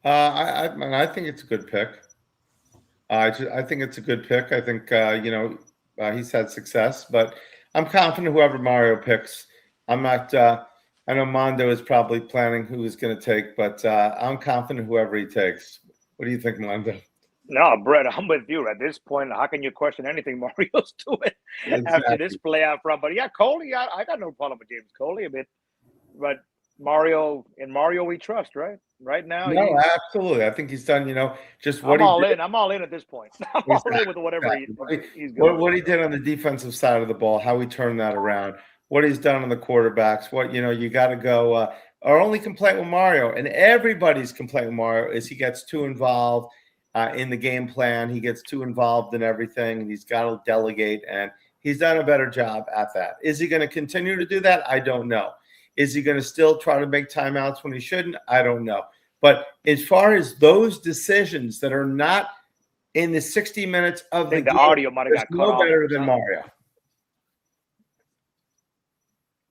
I think it's a good pick. I think it's a good pick. I think he's had success, but I'm confident whoever Mario picks. I'm not. I know Mondo is probably planning who he's going to take, but I'm confident whoever he takes. What do you think, Mondo? No, Brett, I'm with you. At this point, how can you question anything Mario's doing after this playoff run? But yeah, Coley, I got no problem with James Coley a bit. But Mario we trust, right? Right now. No, absolutely. I think he's done, just what I'm all in. I'm all in at this point. I'm all in with whatever he's doing. What he did on the defensive side of the ball, how he turned that around, what he's done on the quarterbacks, you got to go. Our only complaint with Mario, and everybody's complaint with Mario, is he gets too involved in the game plan. He gets too involved in everything, and he's got to delegate, and he's done a better job at that. Is he going to continue to do that? I don't know. Is he going to still try to make timeouts when he shouldn't? I don't know. But as far as those decisions that are not in the 60 minutes of the game, audio might have got no better than Mario.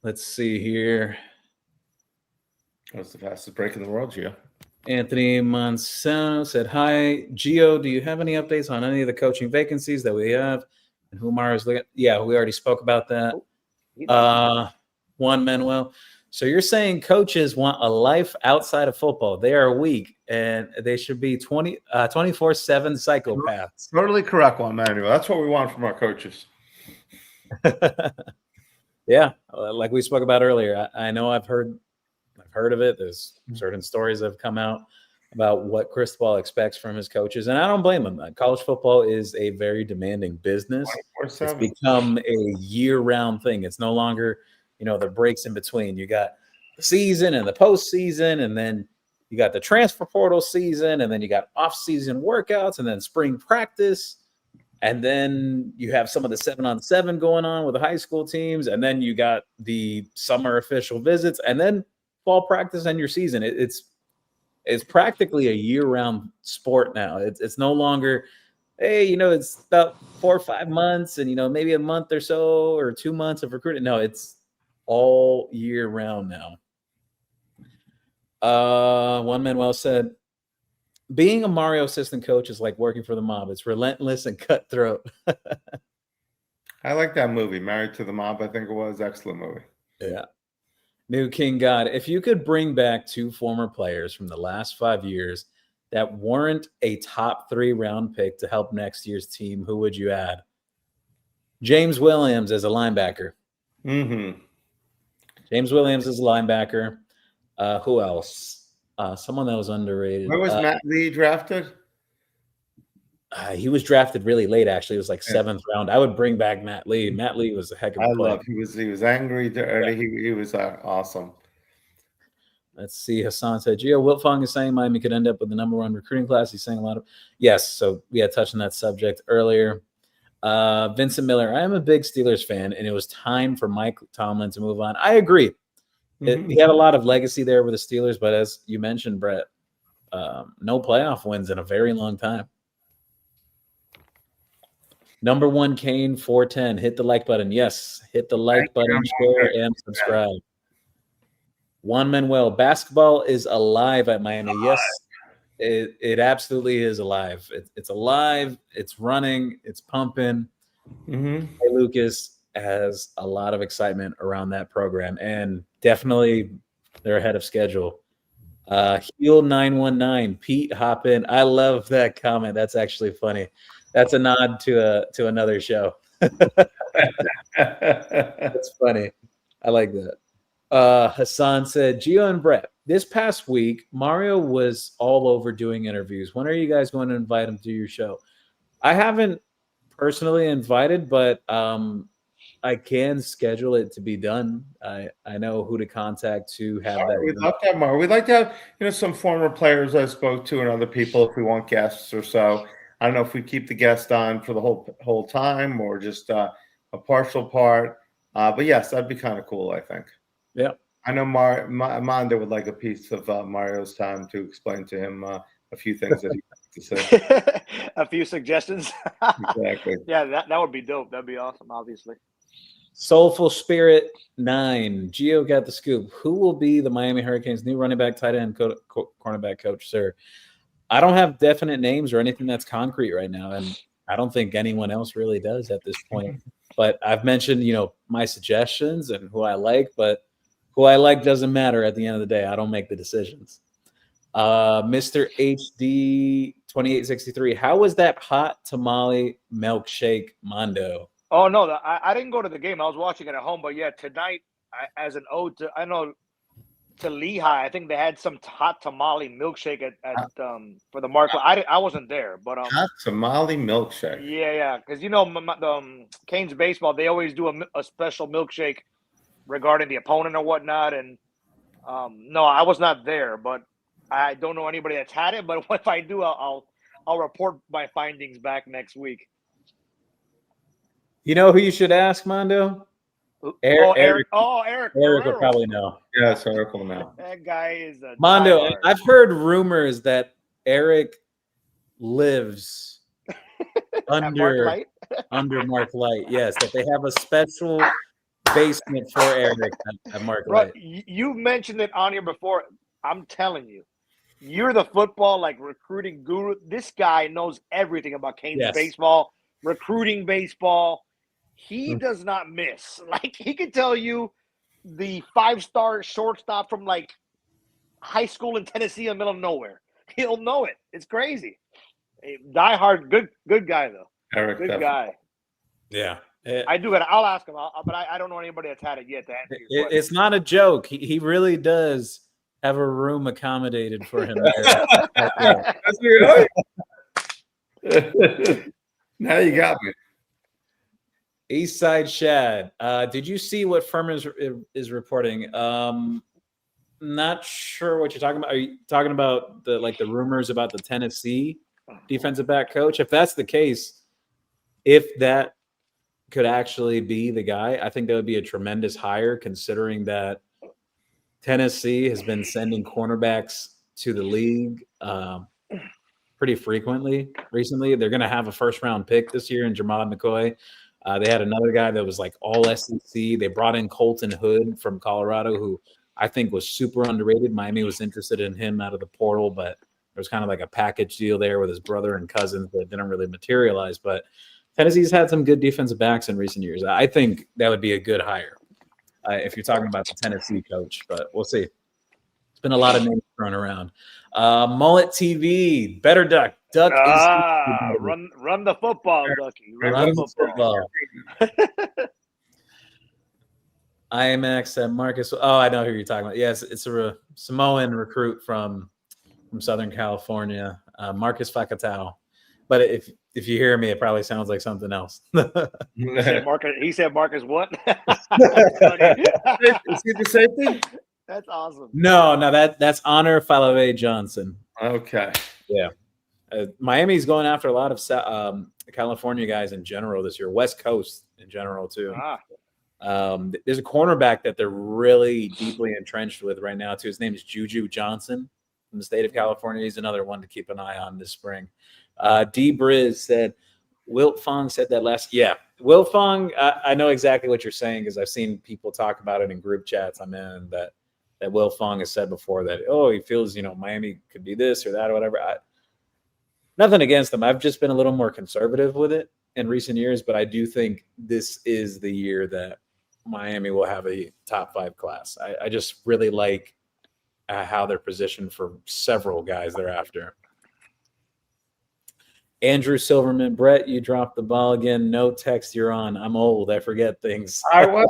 Let's see here. That's the fastest break in the world, Gio. Anthony Monsanto said, hi, Gio, do you have any updates on any of the coaching vacancies that we have? And who Mario's looking at? Yeah, we already spoke about that. Juan Manuel. So you're saying coaches want a life outside of football. They are weak, and they should be 24/7 psychopaths. Totally correct, Juan Manuel. That's what we want from our coaches. Yeah, like we spoke about earlier. I know I've heard of it. There's certain stories that have come out about what Cristobal expects from his coaches, and I don't blame him. College football is a very demanding business. 24/7. It's become a year-round thing. It's no longer the breaks in between. You got the season and the postseason, and then you got the transfer portal season, and then you got off-season workouts, and then spring practice, and then you have some of the 7-on-7 going on with the high school teams, and then you got the summer official visits, and then fall practice and your season. It's practically a year-round sport now. It's no longer, hey, it's about 4 or 5 months, and maybe a month or so or 2 months of recruiting. No, it's all year round now. One Manuel said, being a Mario assistant coach is like working for the mob. It's relentless and cutthroat. I like that movie, Married to the Mob, I think it was. Excellent movie. Yeah. New King God, if you could bring back 2 former players from the last 5 years that weren't a top 3 round pick to help next year's team, who would you add? James Williams as a linebacker. Mm-hmm. James Williams is a linebacker. Who else? Someone that was underrated. Where was Matt Lee drafted? He was drafted really late, actually. It was like 7th round. I would bring back Matt Lee. Matt Lee was a heck of a player. He was angry. He was awesome. Let's see. Hassan said, Gio Wiltfong is saying Miami could end up with the number 1 recruiting class. He's saying a lot of – yes, so we had touched on that subject earlier. Vincent Miller, I am a big Steelers fan, and it was time for Mike Tomlin to move on. I agree. He had a lot of legacy there with the Steelers, but as you mentioned, Brett, no playoff wins in a very long time. Number 1, Kane 410. Hit the like button. Yes, hit the like button, share, and subscribe. Juan Manuel, basketball is alive at Miami. Yes, it absolutely is alive. It's alive. It's running. It's pumping. Mm-hmm. Hey, Lucas has a lot of excitement around that program, and definitely they're ahead of schedule. Heel 919, Pete Hoppin. I love that comment. That's actually funny. That's a nod to another show. That's funny. I like that. Hassan said, Gio and Brett, this past week, Mario was all over doing interviews. When are you guys going to invite him to your show? I haven't personally invited, but I can schedule it to be done. I know who to contact to have that. We'd love to have more. We'd like to have, some former players I spoke to and other people if we want guests or so. I don't know if we keep the guest on for the whole time or just a partial part. But yes, that'd be kind of cool, I think. Yeah. I know Amanda would like a piece of Mario's time to explain to him a few things that he has to say. A few suggestions. Exactly. Yeah, that would be dope. That'd be awesome, obviously. Soulful Spirit 9. Gio got the scoop. Who will be the Miami Hurricanes' new running back, tight end, cornerback coach, sir? I don't have definite names or anything that's concrete right now, and I don't think anyone else really does at this point. But I've mentioned, my suggestions and who I like, but who I like doesn't matter at the end of the day. I don't make the decisions. Mr. HD 2863. How was that hot tamale milkshake, Mondo? Oh, no, I didn't go to the game. I was watching it at home. But, yeah, tonight, as an ode to Lehigh, I think they had some hot tamale milkshake at for the market. I wasn't there. But hot tamale milkshake. Yeah, because, Canes baseball, they always do a special milkshake regarding the opponent or whatnot. And, no, I was not there. But I don't know anybody that's had it. But if I do, I'll report my findings back next week. You know who you should ask, Mondo? Eric. Eric will probably know. Yes, Eric will know. That guy is a Mondo. diehard. I've heard rumors that Eric lives under Mark Light. Yes, that they have a special basement for Eric at Mark Light. You mentioned it on here before. I'm telling you, you're the football recruiting guru. This guy knows everything about Canes baseball, recruiting baseball. He does not miss. He could tell you the 5-star shortstop from high school in Tennessee in the middle of nowhere. He'll know it. It's crazy. Diehard, good guy though. Eric, good guy. Yeah, I'll ask him. But I don't know anybody that's had it yet. To answer your question. It's not a joke. He really does have a room accommodated for him there. Now you got me. Eastside Shad. Did you see what Furman is reporting? Not sure what you're talking about. Are you talking about the rumors about the Tennessee defensive back coach? If that's the case, if that could actually be the guy, I think that would be a tremendous hire, considering that Tennessee has been sending cornerbacks to the league pretty frequently recently. They're going to have a first-round pick this year in Jermod McCoy. They had another guy that was all SEC. They brought in Colton Hood from Colorado, who I think was super underrated. Miami was interested in him out of the portal, but there was kind of a package deal there with his brother and cousins that didn't really materialize. But Tennessee's had some good defensive backs in recent years. I think that would be a good hire if you're talking about the Tennessee coach, but we'll see. It's been a lot of names thrown around. Mullet TV, better duck. Duck is run the football, Ducky. Run the football. IMX and Marcus. Oh, I know who you're talking about. Yes, it's a Samoan recruit from Southern California, Marcus Fakatau. But if you hear me, it probably sounds like something else. He said Marcus what? Is he the safety? That's awesome. No, that's Honor Falave Johnson. Okay. Yeah. Miami's going after a lot of California guys in general this year, West Coast in general too. There's a cornerback that they're really deeply entrenched with right now too. His name is Juju Johnson from the state of California. He's another one to keep an eye on this spring. D. Briz said, Wilt Fong said that last. Yeah, Wilt Fong, I know exactly what you're saying because I've seen people talk about it in group chats I'm in that Wilt Fong has said before that, he feels, Miami could be this or that or whatever. Nothing against them. I've just been a little more conservative with it in recent years, but I do think this is the year that Miami will have a top 5 class. I just really like how they're positioned for several guys they're after. Andrew Silverman, Brett, you dropped the ball again. No text, you're on. I'm old. I forget things. I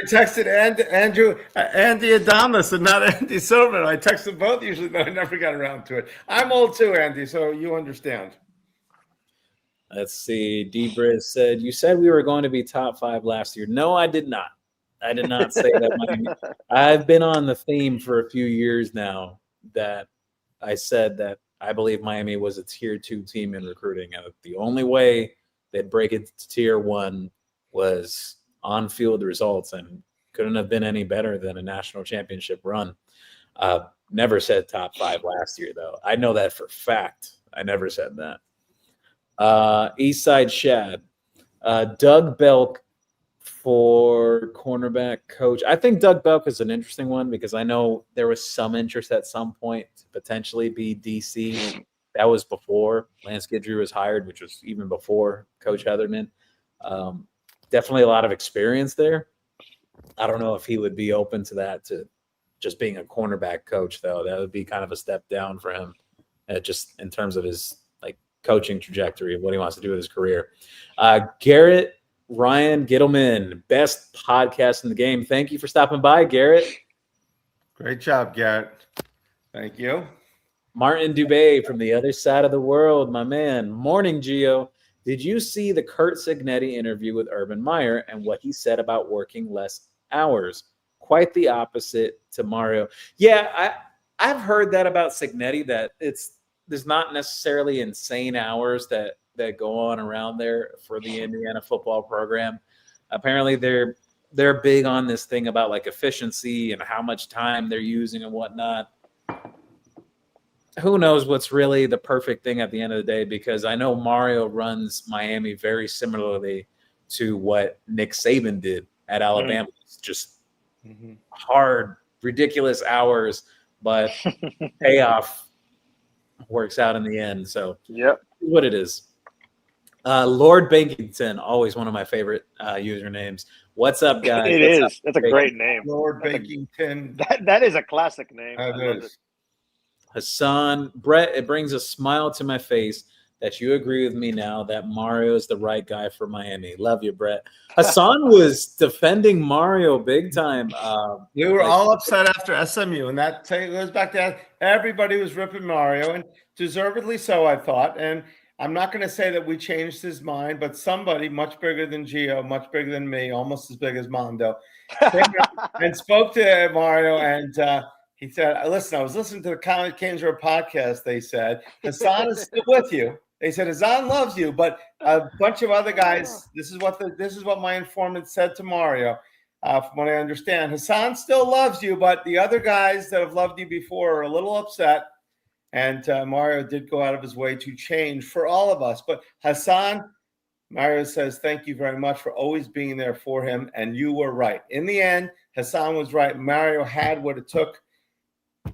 texted Andy Adamas and not Andy Silverman. I texted both usually, but I never got around to it. I'm old too, Andy, so you understand. Let's see. Debriz said, you said we were going to be top 5 last year. No, I did not. I did not say that. I've been on the theme for a few years now that I said that I believe Miami was a tier 2 team in recruiting. The only way they'd break it to tier 1 was on-field results, and couldn't have been any better than a national championship run. Never said top 5 last year, though. I know that for fact. I never said that. Eastside Shad. Doug Belk for cornerback coach. I think Doug Belk is an interesting one because I know there was some interest at some point to potentially be DC. That was before Lance Guidry was hired, which was even before Coach Heatherman. Definitely a lot of experience there. I don't know if he would be open to that, to just being a cornerback coach, though. That would be kind of a step down for him, just in terms of his coaching trajectory of what he wants to do with his career. Garrett Ryan Gittleman, best podcast in the game. Thank you for stopping by, Garrett. Great job, Garrett. Thank you. Martin Dubé from the other side of the world, my man. Morning, Gio. Did you see the Kurt Signetti interview with Urban Meyer and what he said about working less hours? Quite the opposite to Mario. Yeah, I've heard that about Signetti, that there's not necessarily insane hours that go on around there for the Indiana football program. Apparently they're big on this thing about efficiency and how much time they're using and whatnot. Who knows what's really the perfect thing at the end of the day, because I know Mario runs Miami very similarly to what Nick Saban did at Alabama. It's just hard, ridiculous hours, but payoff works out in the end. So yep, what it is. Lord Bankington, always one of my favorite usernames. What's up, guys? It What's is. up? That's a great name. Lord Bakington. That is a classic name. I That love is. it. Hassan, Brett, it brings a smile to my face that you agree with me now that Mario is the right guy for Miami. Love you, Brett. Hassan was defending Mario big time. We were all upset after SMU, and that goes back to that. Everybody was ripping Mario, and deservedly so, I thought. And I'm not going to say that we changed his mind, but somebody much bigger than Gio, much bigger than me, almost as big as Mondo, and spoke to Mario, and he said, listen, I was listening to the CanesWear podcast. They said, Hassan is still with you. They said, Hassan loves you, but a bunch of other guys, this is what my informant said to Mario. From what I understand, Hassan still loves you, but the other guys that have loved you before are a little upset. And Mario did go out of his way to change for all of us. But Hassan, Mario says, thank you very much for always being there for him. And you were right. In the end, Hassan was right. Mario had what it took.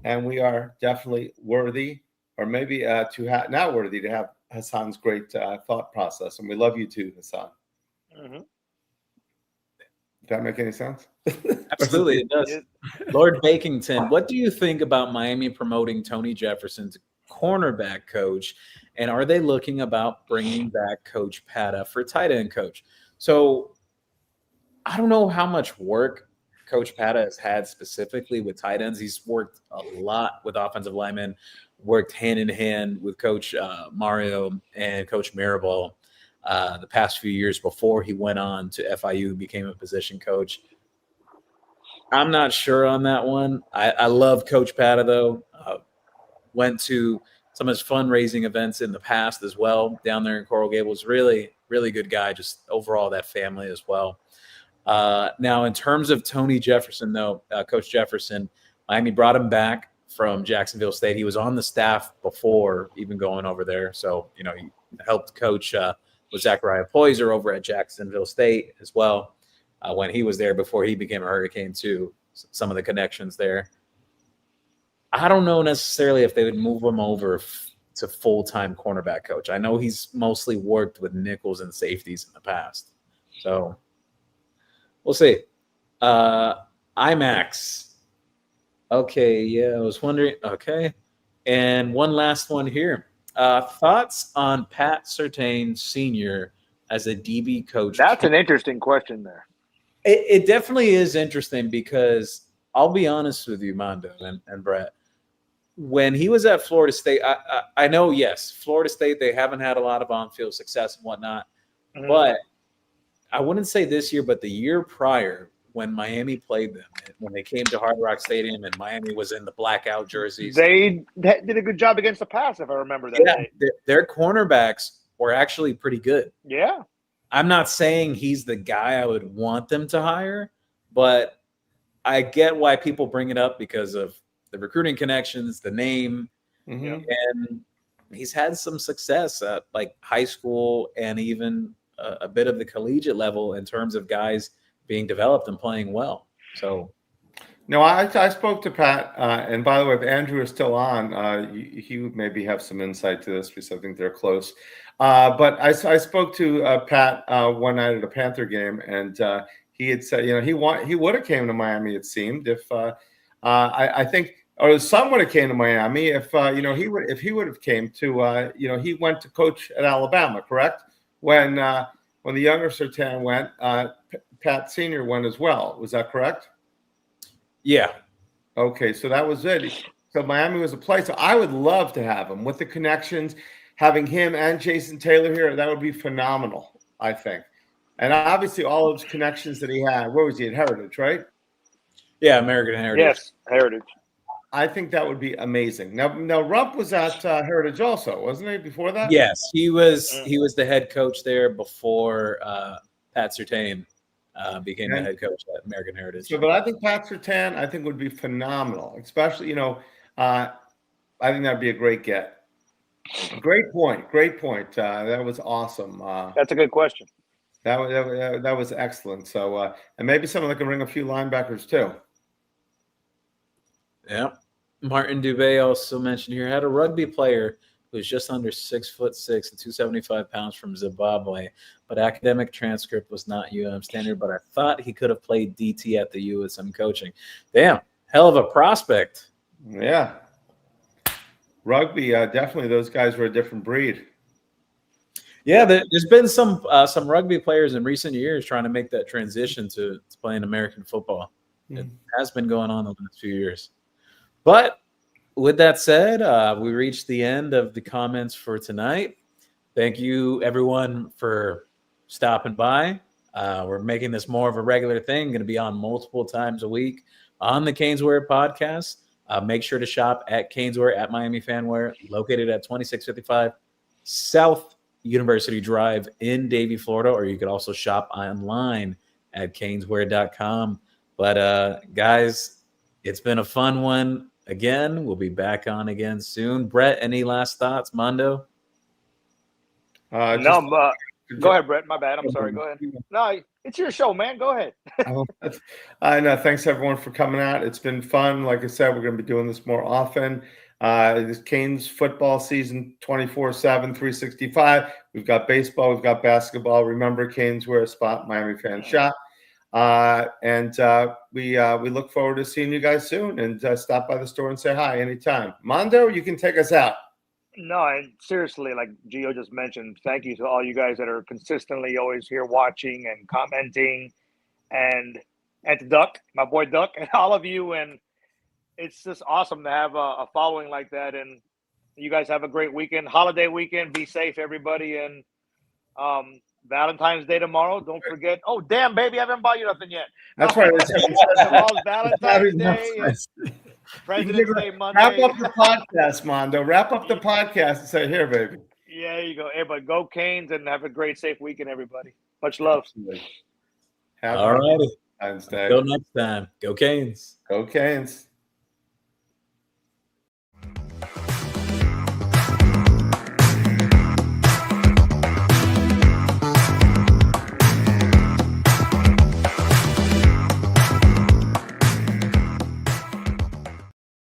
And we are definitely worthy, or maybe not worthy, to have Hassan's great thought process. And we love you too, Hassan. Mm-hmm. Does that make any sense? Absolutely, it does. Lord Bakington, what do you think about Miami promoting Tony Jefferson's cornerback coach? And are they looking about bringing back Coach Pata for tight end coach? So I don't know how much work Coach Pata has had specifically with tight ends. He's worked a lot with offensive linemen, worked hand in hand with Coach Mario and Coach Mirabal the past few years before he went on to FIU, became a position coach. I'm not sure on that one. I love Coach Pata, though. Went to some of his fundraising events in the past as well down there in Coral Gables. Really, really good guy, just overall that family as well. Now, in terms of Tony Jefferson, though, Coach Jefferson, Miami brought him back from Jacksonville State. He was on the staff before even going over there. So, he helped coach with Zachariah Poyser over at Jacksonville State as well when he was there before he became a Hurricane too. Some of the connections there. I don't know necessarily if they would move him over to full-time cornerback coach. I know he's mostly worked with nickels and safeties in the past. So we'll see. IMAX. Okay, yeah, I was wondering. Okay. And one last one here. Thoughts on Pat Surtain Sr. as a DB coach? That's an interesting question there. It definitely is interesting because I'll be honest with you, Mondo and Brett. When he was at Florida State, I know, yes, Florida State, they haven't had a lot of on-field success and whatnot. Mhm. But I wouldn't say this year, but the year prior when Miami played them, when they came to Hard Rock Stadium and Miami was in the blackout jerseys. They did a good job against the pass, if I remember that day. Their cornerbacks were actually pretty good. Yeah. I'm not saying he's the guy I would want them to hire, but I get why people bring it up because of the recruiting connections, the name, and he's had some success at like high school and even a bit of the collegiate level in terms of guys being developed and playing well. So, no, I spoke to Pat, and by the way, if Andrew is still on, he would maybe have some insight to this because I think they're close. But I spoke to Pat one night at a Panther game, and he had said, he would have came to Miami. It seemed if I think, or his son would have came to Miami if he would have came to he went to coach at Alabama, correct? When the younger Surtain went, Pat Sr. went as well. Was that correct? Yeah. Okay, so that was it. So Miami was a place. So I would love to have him with the connections, having him and Jason Taylor here. That would be phenomenal, I think. And obviously all those connections that he had. Where was he at Heritage, right? Yeah, American Heritage. Yes, Heritage. I think that would be amazing. Now Rump was at Heritage also, wasn't he? Before that? Yes, he was the head coach there before Pat Surtain became the head coach at American Heritage. So, but I think Pat Surtain, would be phenomenal. Especially, I think that'd be a great get. Great point. That was awesome. That's a good question. That was excellent. So, and maybe someone that can bring a few linebackers too. Yeah. Martin Dubé also mentioned here had a rugby player who was just under 6'6" and 275 pounds from Zimbabwe, but academic transcript was not UM standard. But I thought he could have played DT at the U with some coaching. Damn, hell of a prospect. Yeah. Rugby, definitely those guys were a different breed. Yeah, there's been some rugby players in recent years trying to make that transition to playing American football. It has been going on the last few years. But with that said, we reached the end of the comments for tonight. Thank you, everyone, for stopping by. We're making this more of a regular thing, going to be on multiple times a week on the CanesWear podcast. Make sure to shop at CanesWear at Miami Fanwear, located at 2655 South University Drive in Davie, Florida, or you could also shop online at CanesWear.com. But, guys, it's been a fun one. Again, we'll be back on again soon. Brett, any last thoughts? Mondo? Go ahead, Brett. My bad. I'm sorry. Go ahead. No, it's your show, man. Go ahead. I know. Thanks, everyone, for coming out. It's been fun. Like I said, we're going to be doing this more often. This Canes football season 24/7, 365. We've got baseball. We've got basketball. Remember, CanesWear, Spot Miami Fan Shop. And we look forward to seeing you guys soon, and stop by the store and say hi anytime. Mondo, you can take us out. No, and seriously, like Gio just mentioned, thank you to all you guys that are consistently always here watching and commenting, and to Duck, my boy Duck, and all of you. And it's just awesome to have a following like that. And you guys have a great weekend, holiday weekend. Be safe, everybody. And Valentine's Day tomorrow. Don't forget. Oh, damn, baby, I haven't bought you nothing yet. That's right. Tomorrow's Valentine's Day. President's Day Monday. Wrap up the podcast, Mondo. Wrap up the podcast and say, here, baby. Yeah, there you go. Hey, but go Canes and have a great, safe weekend, everybody. Much love. All righty. Until next time. Go Canes. Go Canes.